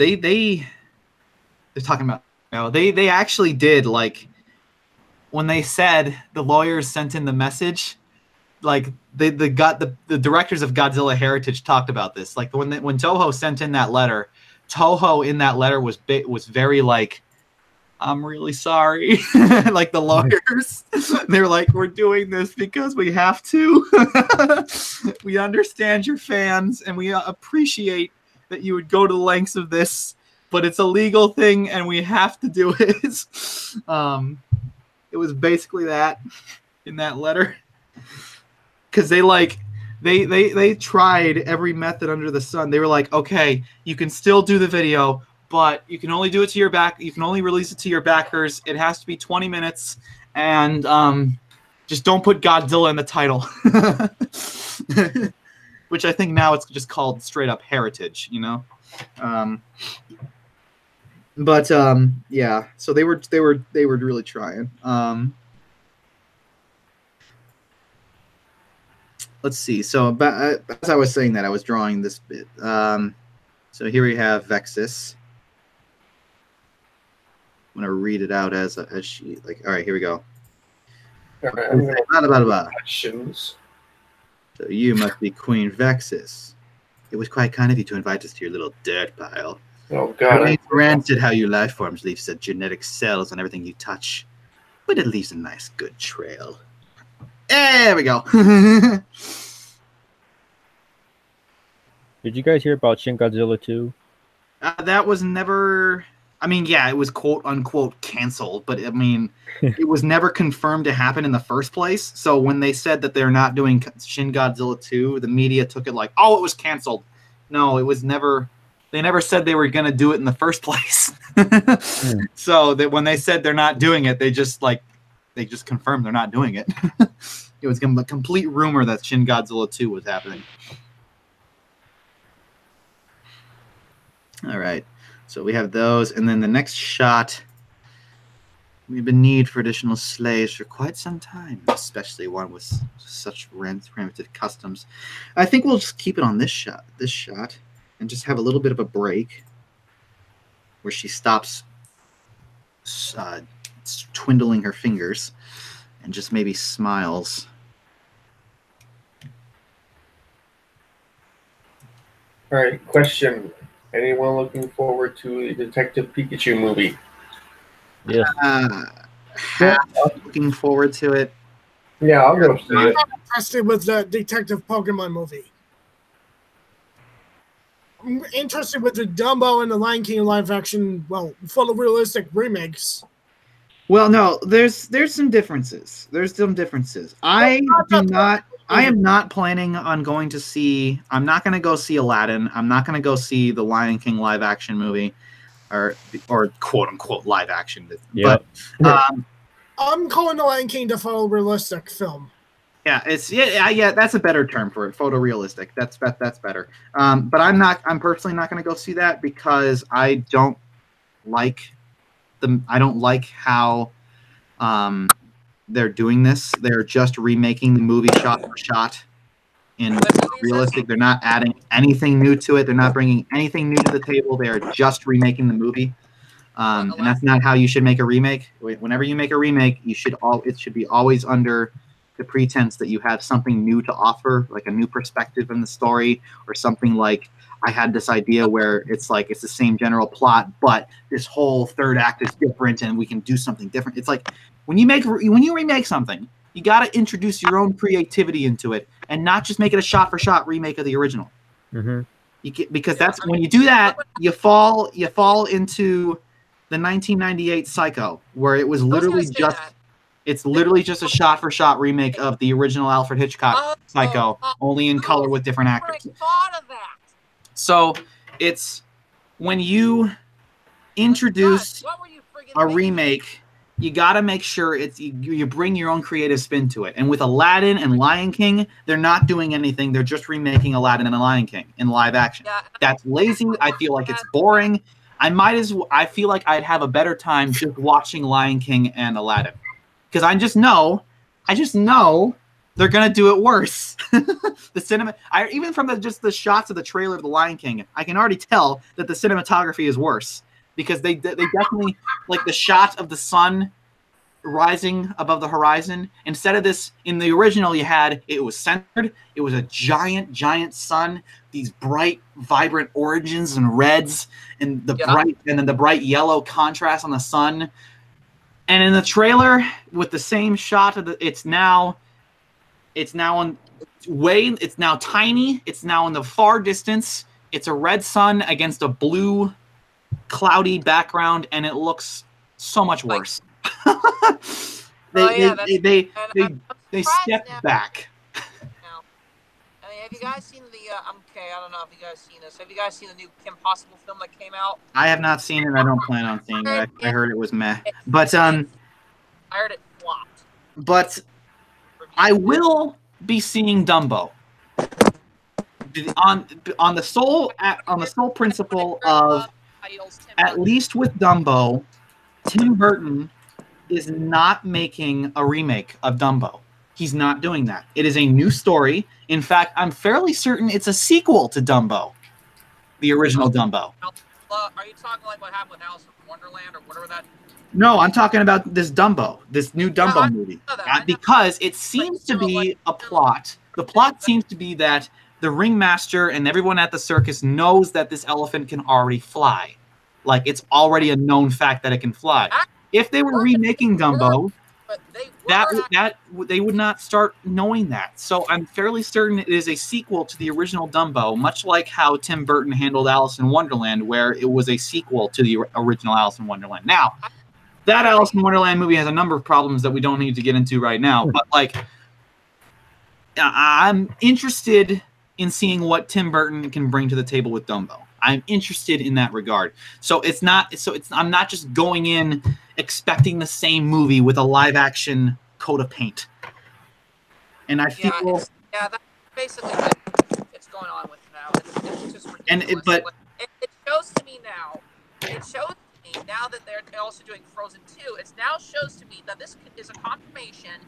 they're talking about, you know, they actually did, like, when they said the lawyers sent in the message, like the directors of Godzilla Heritage talked about this. Like when Toho sent in that letter, Toho in that letter was very like, I'm really sorry. Like the lawyers, they're like, we're doing this because we have to. We understand your fans and we appreciate that you would go to the lengths of this, but it's a legal thing and we have to do it. It was basically that in that letter, because they tried every method under the sun. They were like, okay, you can still do the video, but you can only do it to your back. You can only release it to your backers. It has to be 20 minutes, and just don't put Godzilla in the title. Which I think now it's just called straight up Heritage, you know. Yeah. So they were really trying. Let's see. So as I was saying that, I was drawing this bit. So here we have Vexus. I'm gonna read it out as she like. All right, here we go. All right, questions. So you must be Queen Vexus. It was quite kind of you to invite us to your little dirt pile. Oh God! I granted how your life forms leave such genetic cells on everything you touch, but it leaves a nice, good trail. There we go. Did you guys hear about Shin Godzilla 2? That was never. I mean, yeah, it was quote unquote canceled, but I mean, it was never confirmed to happen in the first place. So when they said that they're not doing Shin Godzilla 2, the media took it like, oh, it was canceled. No, it was never. They never said they were going to do it in the first place. So that when they said they're not doing it, they just confirmed they're not doing it. It was a complete rumor that Shin Godzilla 2 was happening. All right. So we have those, and then the next shot, we've been in need for additional slaves for quite some time, especially one with such primitive customs. I think we'll just keep it on this shot, and just have a little bit of a break where she stops twiddling her fingers and just maybe smiles. All right, question. Anyone looking forward to a Detective Pikachu movie? Yeah. Looking forward to it. Yeah, I'll go see it. I'm interested with the Detective Pokemon movie. I'm interested with the Dumbo and the Lion King live action, well, photorealistic remakes. Well, no, there's some differences. I am not planning on going to see. I'm not going to go see Aladdin. I'm not going to go see the Lion King live action movie, or quote unquote live action. Yep. But I'm calling the Lion King the photorealistic film. yeah, that's a better term for it. Photorealistic. That's better. But I'm personally not going to go see that because I don't like how they're doing this. They're just remaking the movie shot for shot in realistic. They're not adding anything new to it. They're not bringing anything new to the table. They are just remaking the movie. And that's not how you should make a remake. Whenever you make a remake, it should be always under the pretense that you have something new to offer, like a new perspective in the story, or something like I had this idea where it's like it's the same general plot, but this whole third act is different, and we can do something different. It's like when you remake something, you got to introduce your own creativity into it, and not just make it a shot-for-shot remake of the original. Because that's when you do that, you fall into the 1998 Psycho, where it was literally just a shot-for-shot remake of the original Alfred Hitchcock Psycho, only in color with different actors. So it's when you introduce a remake, you got to make sure you bring your own creative spin to it. And with Aladdin and Lion King, they're not doing anything. They're just remaking Aladdin and Lion King in live action. That's lazy. I feel like it's boring. I feel like I'd have a better time just watching Lion King and Aladdin, because I just know they're gonna do it worse. The cinema, even from just the shots of the trailer of the Lion King, I can already tell that the cinematography is worse, because they definitely, like, the shot of the sun rising above the horizon. Instead of this, in the original, it was centered. It was a giant sun. These bright, vibrant oranges and reds, and the bright yellow contrast on the sun. And in the trailer, with the same shot of it's now tiny. It's now in the far distance. It's a red sun against a blue, cloudy background, and it looks so much worse. They stepped back. Have you guys seen the? I don't know if you guys seen this. Have you guys seen the new Kim Possible film that came out? I have not seen it. I don't plan on seeing it. I heard it was meh. But I heard it flopped. But I will be seeing Dumbo. On the sole principle of, at least with Dumbo, Tim Burton is not making a remake of Dumbo. He's not doing that. It is a new story. In fact, I'm fairly certain it's a sequel to Dumbo, the original Dumbo. Are you talking like what happened with Alice in Wonderland or whatever that? No, I'm talking about this Dumbo, this new Dumbo movie. Because it seems to be a plot. The plot seems to be that the ringmaster and everyone at the circus knows that this elephant can already fly. Like, it's already a known fact that it can fly. If they were remaking Dumbo, they would not start knowing that. So I'm fairly certain it is a sequel to the original Dumbo, much like how Tim Burton handled Alice in Wonderland, where it was a sequel to the original Alice in Wonderland. Now, that Alice in Wonderland movie has a number of problems that we don't need to get into right now, but like, I'm interested in seeing what Tim Burton can bring to the table with Dumbo. I'm interested in that regard. I'm not just going in expecting the same movie with a live action coat of paint. And I feel that's basically what it's going on with now. It's just ridiculous. It shows to me now. It shows to me now that they're also doing Frozen 2. It now shows to me that this is a confirmation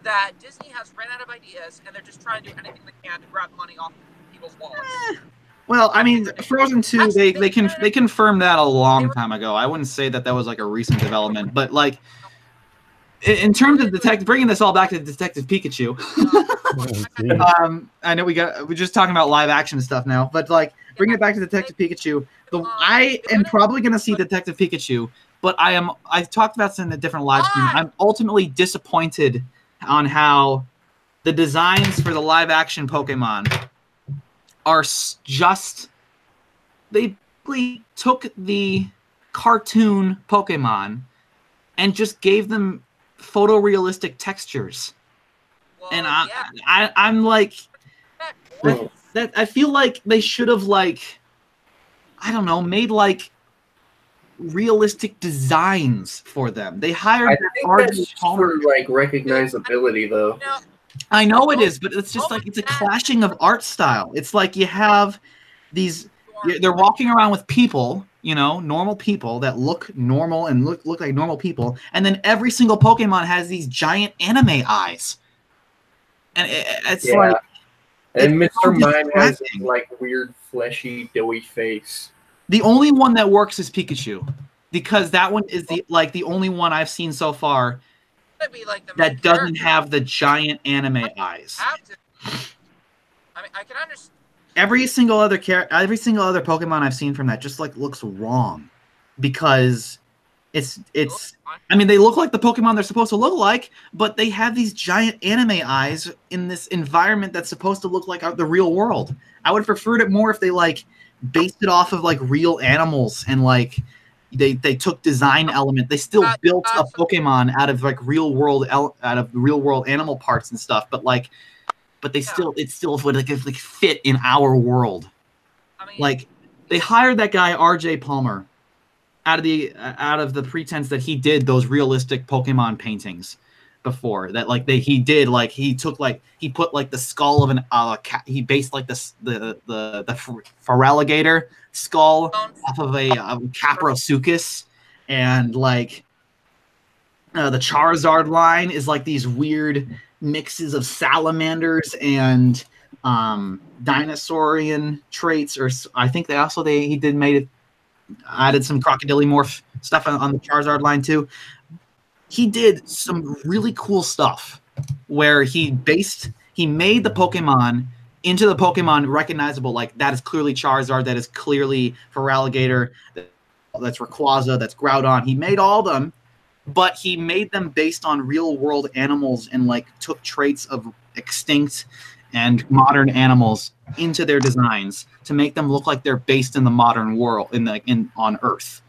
that Disney has ran out of ideas, and they're just trying to do anything they can to grab money off people's wallets. Well, I mean, Frozen 2, they confirmed that a long time ago. I wouldn't say that was like a recent development, but like, in terms of bringing this all back to Detective Pikachu. I know we're just talking about live action stuff now, but like, bringing it back to Detective Pikachu. I am probably going to see Detective Pikachu, but I talked about this in a different live stream. I'm ultimately disappointed on how the designs for the live action Pokemon are just, they basically took the cartoon Pokemon and just gave them photorealistic textures. Well, and I'm like, that I feel like they should have, like, I don't know, made like realistic designs for them. They hired. I think that's for like recognizability, though. I know it is, but it's just like, it's a clashing of art style. It's like you have these, they're walking around with people, you know, normal people that look normal and look like normal people, and then every single Pokemon has these giant anime eyes, and it's like, and it's so Mr. Mime has this, distracting. like, weird, fleshy, doughy face. The only one that works is Pikachu, because that one is the only one I've seen so far That'd be like the that main doesn't character. have the giant anime eyes. Have to. I mean, I can understand. Every single other Pokemon I've seen from that just like looks wrong, because it's. I mean, they look like the Pokemon they're supposed to look like, but they have these giant anime eyes in this environment that's supposed to look like the real world. I would have preferred it more if they like based it off of like real animals, and like they took design element. They still built a Pokemon out of like real world animal parts and stuff, but like. But it still would like fit in our world. I mean, like they hired that guy R.J. Palmer out of the pretense that he did those realistic Pokemon paintings before. That like he put like the skull of an he based like the Feraligatr skull off of a Caprosuchus, and like the Charizard line is like these weird mixes of salamanders and dinosaurian traits, or I think added some crocodile-morph stuff on the Charizard line too. He did some really cool stuff where he made the Pokemon into the Pokemon recognizable, like that is clearly Charizard, that is clearly Feraligatr, that's Rayquaza, that's Groudon. He made all of them, but he made them based on real world animals and like took traits of extinct and modern animals into their designs to make them look like they're based in the modern world on Earth,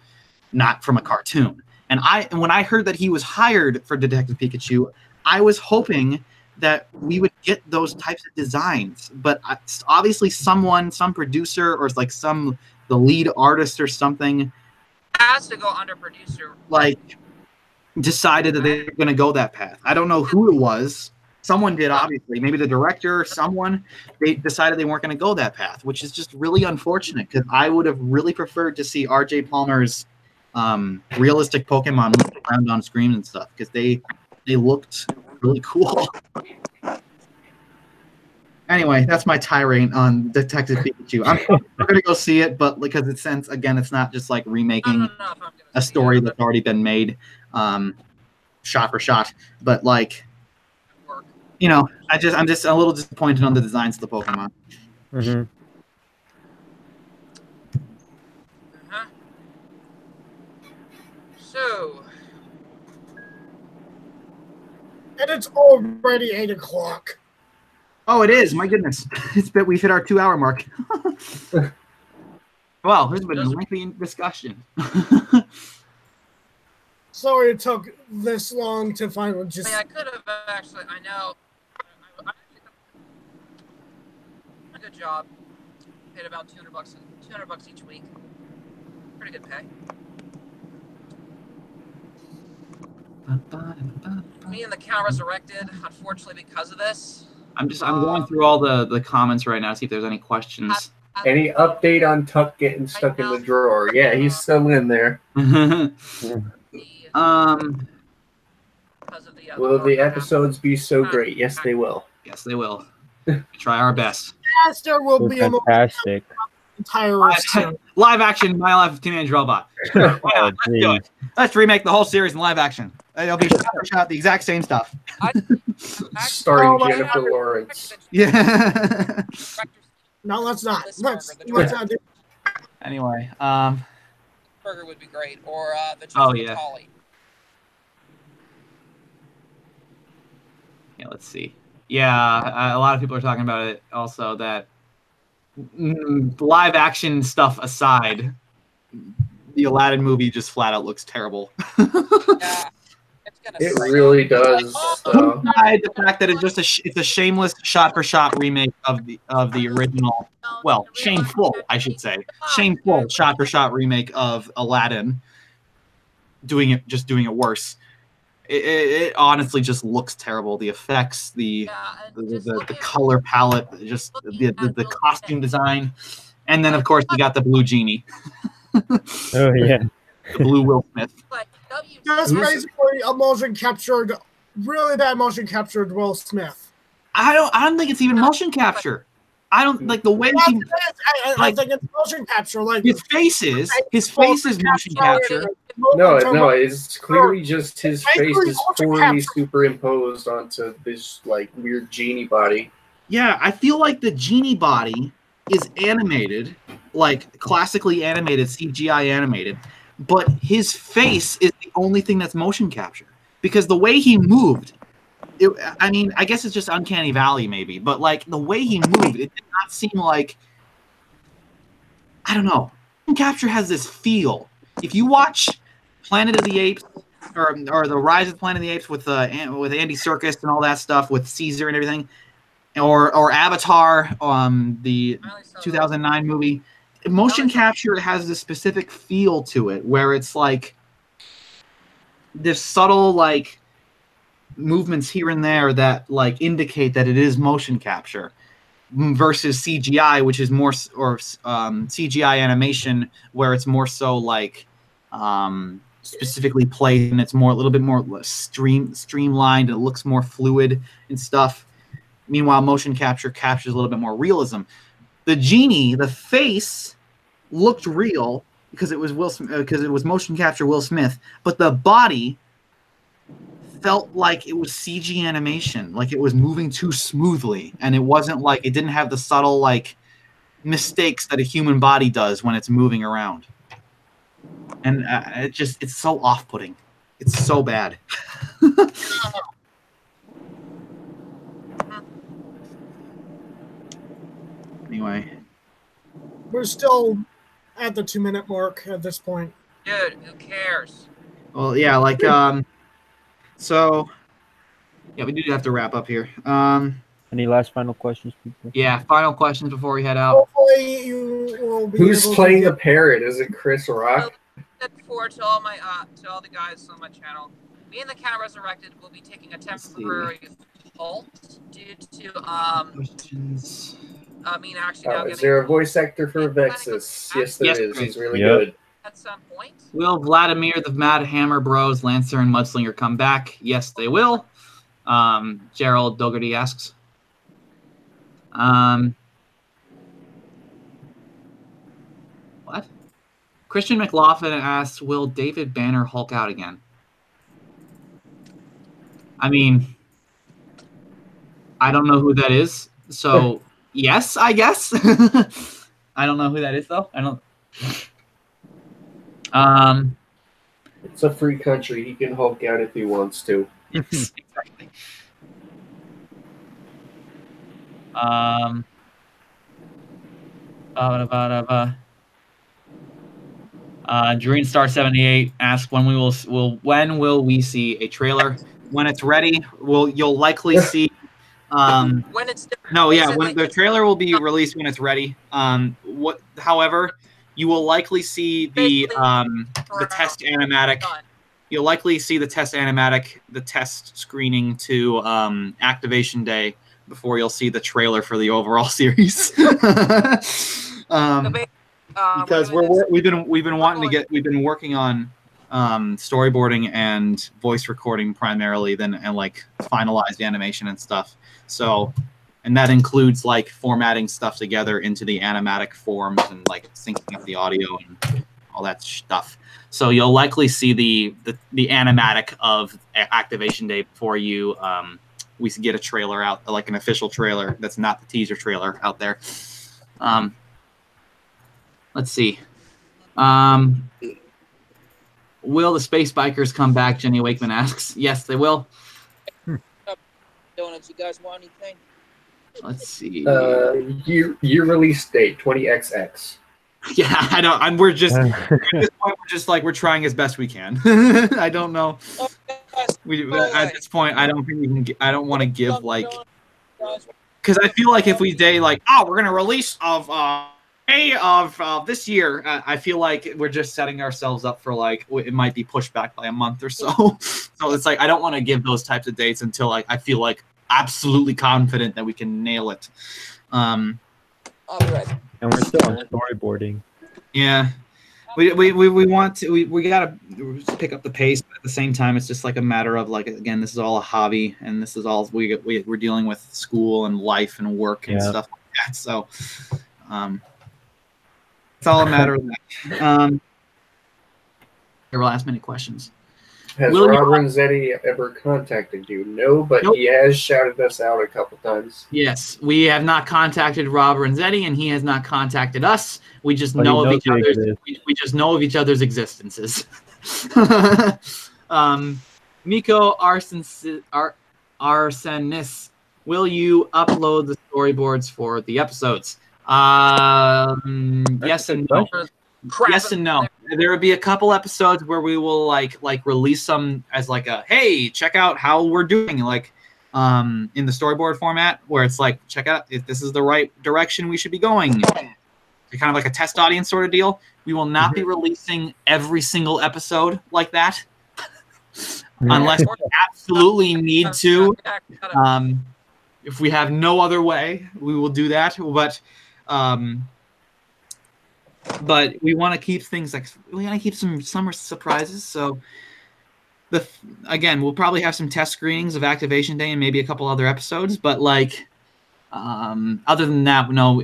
not from a cartoon. And when I heard that he was hired for Detective Pikachu, I was hoping that we would get those types of designs, but obviously some producer or like the lead artist or something has to go under producer, like decided that they were going to go that path. I don't know who it was. Someone did, obviously. Maybe the director or someone. They decided they weren't going to go that path, which is just really unfortunate, because I would have really preferred to see R.J. Palmer's realistic Pokemon moving around on screen and stuff, because they looked really cool. Anyway, that's my tirade on Detective Pikachu. I'm going to go see it, but because it's not just like remaking a story that's already been made, shot for shot. But like, you know, I'm just a little disappointed on the designs of the Pokemon. Mm-hmm. So, and it's already 8 o'clock. Oh, it is. My goodness, we've hit our 2-hour mark. Well, there's been a lengthy discussion. Sorry it took this long to finally just. I could have actually. I know. A good job. Paid about $200 each week. Pretty good pay. Me and the cow resurrected, unfortunately, because of this. I'm going through all the comments right now to see if there's any questions. Any update on Tuck getting stuck in the drawer? Yeah, he's still in there. Will the episodes be so great? Yes, they will. Yes, they will. Try our best. Master will be fantastic. Entire live action My Life Teenage Robot. Why not? Let's do it. Let's remake the whole series in live action. It'll be shot for shot the exact same stuff. Starring Jennifer Lawrence. Yeah. No, let's not. Let's not do. Anyway, Burger would be great, or the Holly. Yeah, let's see. Yeah, a lot of people are talking about it also, that live action stuff aside, the Aladdin movie just flat out looks terrible. Yeah. It really does. The fact that it's a shameless shot-for-shot remake of the original, well, shameful, I should say, shameful shot-for-shot remake of Aladdin, doing it worse. It honestly just looks terrible. The effects, the color palette, just the costume design, and then of course we got the blue genie. Oh yeah. The blue Will Smith. Like Just basically a motion captured, really bad motion captured Will Smith. I don't think it's even motion capture. I don't like the way he. I think it's motion capture. Like his face is motion capture. No, it's clearly just his face is poorly superimposed onto this like weird genie body. Yeah, I feel like the genie body is animated, like classically animated, CGI animated, but his face is the only thing that's motion capture because the way he moved. I mean, I guess it's just Uncanny Valley, maybe, but like the way he moved, it did not seem like. I don't know. Motion capture has this feel. If you watch Planet of the Apes or the Rise of the Planet of the Apes with Andy Serkis and all that stuff with Caesar and everything, or Avatar, the 2009 movie, motion capture has this specific feel to it where it's like this subtle like movements here and there that like indicate that it is motion capture versus CGI, which is more CGI animation where it's more so like specifically played and it's more a little bit more streamlined and it looks more fluid and stuff. Meanwhile, motion capture captures a little bit more realism. The genie, the face looked real because it was motion capture Will Smith, but the body felt like it was CG animation, like it was moving too smoothly, and it wasn't like it didn't have the subtle like mistakes that a human body does when it's moving around. And it's so off-putting. It's so bad. Anyway, we're still at the 2-minute mark at this point. Dude, who cares? Well, yeah, like so yeah, we do have to wrap up here. Any last final questions, people? Yeah, final questions before we head out. Hopefully you will be Who's able playing to the parrot? Is it Chris Rock? Before to all my to all the guys on my channel, me and the Cat Resurrected will be taking a temporary halt due to questions. I mean, actually, now is there a voice actor for Vexus? Yes, there is. He's really good. At some point. Will Vladimir, the Mad Hammer Bros, Lancer, and Mudslinger come back? Yes, they will. Gerald Dougherty asks. What? Christian McLaughlin asks, will David Banner Hulk out again? I mean, I don't know who that is. So, yes, I guess. I don't know who that is, though. I don't. It's a free country. He can Hulk out if he wants to. Exactly. Dream Star 78 asks when will we see a trailer? When it's ready, you'll likely see. When it's when the trailer will be released when it's ready. However, you will likely see the test animatic. You'll likely see the test animatic, the test screening to Activation Day before you'll see the trailer for the overall series. Because we've been working on storyboarding and voice recording primarily, and like finalized animation and stuff. So, and that includes like formatting stuff together into the animatic forms and like syncing up the audio and all that stuff. So you'll likely see the animatic of Activation Day before we get a trailer out, like an official trailer that's not the teaser trailer out there. Let's see. Will the Space Bikers come back? Jenny Wakeman asks. Yes, they will. Donuts, you guys want anything? Let's see. Year release date 20XX. Yeah, I don't. We're just at this point. We're trying as best we can. I don't know. At this point, I don't think we can. I don't want to give like, because I feel like if we say like, oh, we're gonna release of May of this year, I feel like we're just setting ourselves up for like it might be pushed back by a month or so. So it's like I don't want to give those types of dates until like I feel like absolutely confident that we can nail it. All right. And we're still on storyboarding. Yeah. we want to we gotta pick up the pace, but at the same time it's just like a matter of like, again, this is all a hobby, and this is all we're dealing with school and life and work and stuff like that. So it's all a matter of that. There were last minute questions. Has Rob Renzetti ever contacted you? No, but he has shouted us out a couple times. Yes, we have not contacted Rob Renzetti, and he has not contacted us. We just know of each other's. We just know of each other's existences. Miko Arsenis, will you upload the storyboards for the episodes? Yes and no. Yes and no. There will be a couple episodes where we will like release them as like a, hey, check out how we're doing, like in the storyboard format, where it's like, check out if this is the right direction we should be going. Kind of like a test audience sort of deal. We will not be releasing every single episode like that, unless we absolutely need to. If we have no other way, we will do that. But we want to keep things like, we want to keep some summer surprises. So again, we'll probably have some test screenings of Activation Day and maybe a couple other episodes. But like, other than that, no,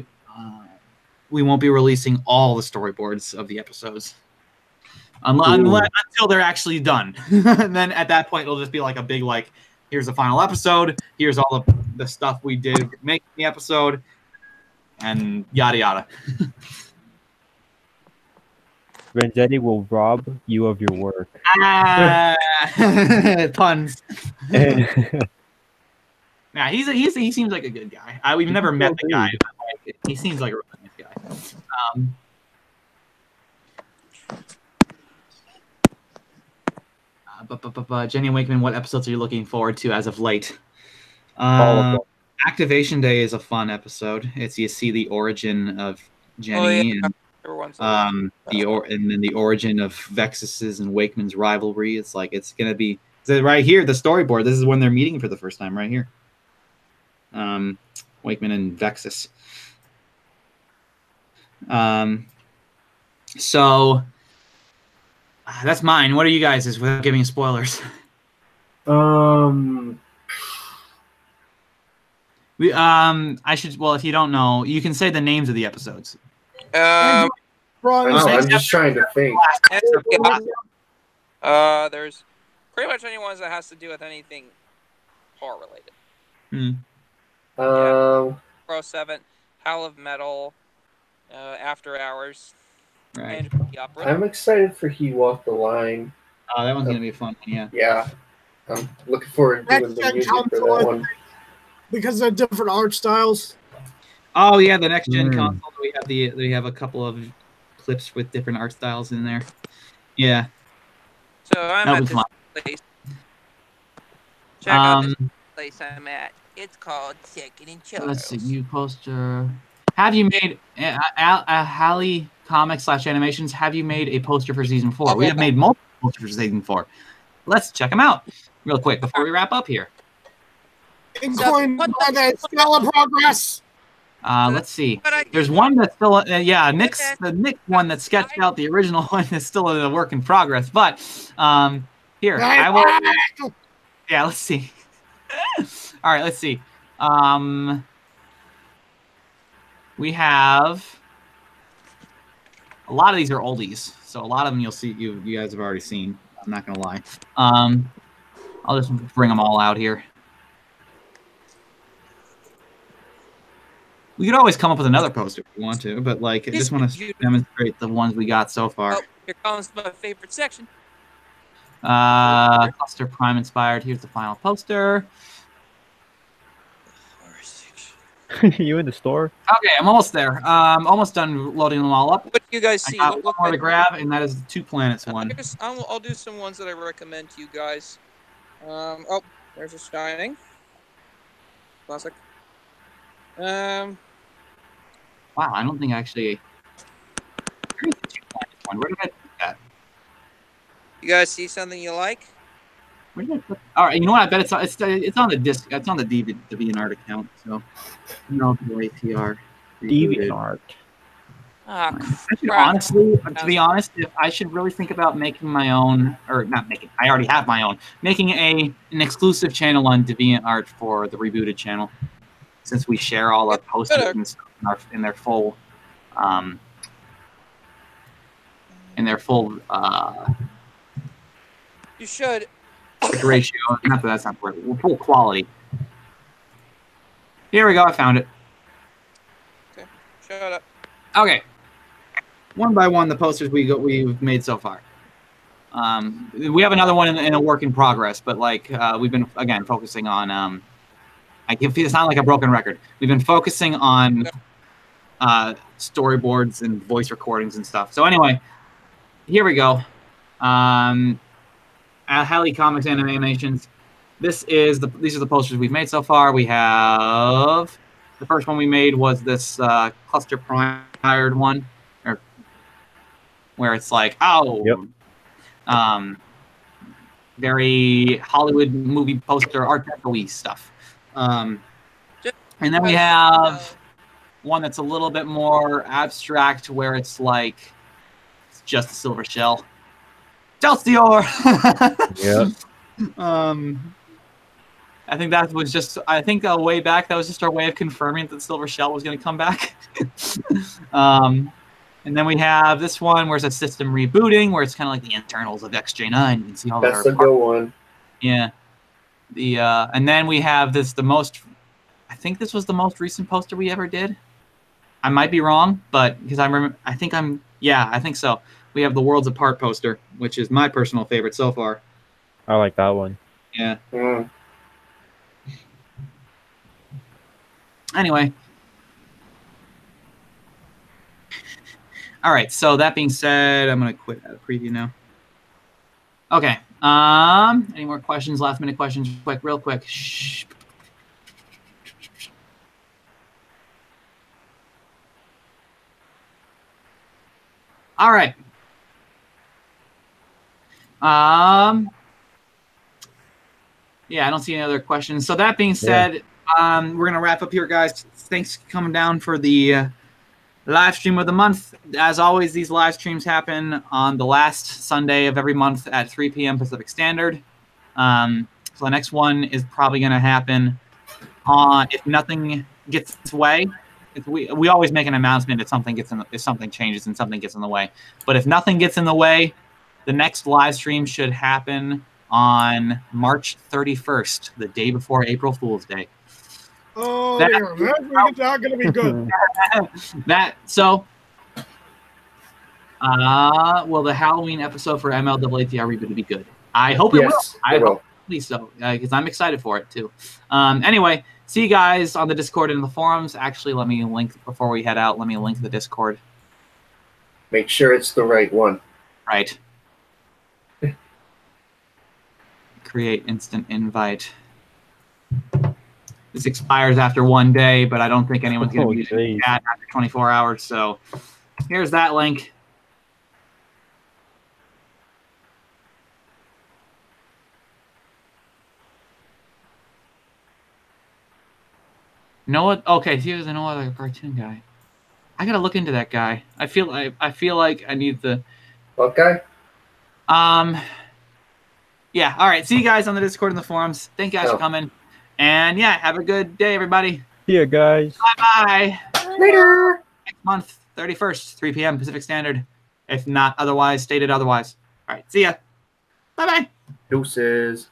we won't be releasing all the storyboards of the episodes until they're actually done. And then at that point, it'll just be like a big, like, here's the final episode. Here's all of the stuff we did making the episode, and yada yada. Renzetti will rob you of your work. Puns. Nah, he seems like a good guy. We've never met the guy, but like, he seems like a really nice guy. Jenny Wakeman, what episodes are you looking forward to as of late? All of them. Activation Day is a fun episode. It's, you see the origin of Jenny and then the origin of Vexus's and Wakeman's rivalry. It's like, it's gonna be right here, the storyboard. This is when they're meeting for the first time, right here. Wakeman and Vexus. So that's mine. What are you guys' without giving spoilers? I should, well, if you don't know, you can say the names of the episodes. I'm just trying to think. There's pretty much any ones that has to do with anything horror related. Pro 7, Howl of Metal, After Hours, right. And the Opera. I'm excited for He Walked the Line. Oh, that one's gonna be fun. Yeah. Yeah, I'm looking forward to doing the music for that one. Because they're different art styles. Oh yeah, the next gen console. We have a couple of clips with different art styles in there. Yeah. So I'm at this place. Check out this place I'm at. It's called Second and Charles. Let's see. New poster. Have you made Halley Comics / Animations? Have you made a poster for season 4? We have made multiple posters for season 4. Let's check them out real quick before we wrap up here. Including it's still in progress. Let's see. There's one that's still, the Nick one that sketched out the original one is still a work in progress. But here, I will. Yeah, let's see. All right, let's see. We have a lot of these are oldies, so a lot of them you'll see you guys have already seen. I'm not gonna lie. I'll just bring them all out here. We could always come up with another poster if we want to, but like I just want to demonstrate the ones we got so far. Oh, here comes my favorite section. Cluster Prime inspired. Here's the final poster. You in the store? Okay, I'm almost there. Almost done loading them all up. What do you guys see? I got one more to grab, and that is the Two Planets one. I'll do some ones that I recommend to you guys. Oh, there's a Shining. Classic. Wow, I don't think actually. Where's the Two Planets one? Where did I put that? You guys see something you like? Where did I put? All right, you know what? I bet it's on the disc. It's on the DeviantArt account. So, no, MLaaTR. DeviantArt. Ah, To crap. be honest, if I should really think about making my own, or not making, I already have my own, making an exclusive channel on DeviantArt for the Rebooted channel, since we share all our posters and stuff in their full, You should. ratio. Not that that's not right. Full quality. Here we go. I found it. Okay, shut up. Okay. One by one, the posters we've made so far. We have another one in a work in progress, but like we've been again focusing on. I can feel it sound like a broken record. We've been focusing on storyboards and voice recordings and stuff. So anyway, here we go. Halley Comics and Animations. These are the posters we've made so far. We have the first one we made was this cluster primed one, where it's like, very Hollywood movie poster art deco-y stuff. And then we have one that's a little bit more abstract, where it's like it's just a silver shell. Excelsior! Yeah. I think that was just, way back, that was just our way of confirming that the silver shell was going to come back. And then we have this one where it's a system rebooting, where it's kind of like the internals of XJ9. You can see all That's a good one. Yeah. And then we have this, I think this was the most recent poster we ever did. I might be wrong, but because I think so. We have the Worlds Apart poster, which is my personal favorite so far. I like that one. Yeah. Mm. Anyway. All right, so that being said, I'm going to quit out of preview now. Okay. Any more questions? Last minute questions, real quick. Shh. All right. Yeah, I don't see any other questions. So that being said, we're going to wrap up here, guys. Thanks for coming down for the live stream of the month. As always, these live streams happen on the last Sunday of every month at 3 p.m. Pacific Standard. So the next one is probably going to happen if nothing gets its way. We always make an announcement if something changes and something gets in the way. But if nothing gets in the way, the next live stream should happen on March 31st, the day before April Fool's Day. Oh, that's not going to be good. Will the Halloween episode for MLaaTR Rebooted be good? I hope it will. I hope at least so, because I'm excited for it too. Anyway, see you guys on the Discord and the forums. Actually, let me link before we head out. Let me link the Discord. Make sure it's the right one. Right. Create instant invite. This expires after 1 day, but I don't think anyone's going to be using chat after 24 hours. So here's that link. You know what? Okay, here's no other cartoon guy. I gotta look into that guy. I feel like I need the. What guy? Yeah. All right. See you guys on the Discord and the forums. Thank you guys for coming. And yeah, have a good day, everybody. See ya, guys. Bye-bye. Later. Next month, 31st, 3 p.m. Pacific Standard. If not otherwise stated otherwise. All right. See ya. Bye-bye. Deuces.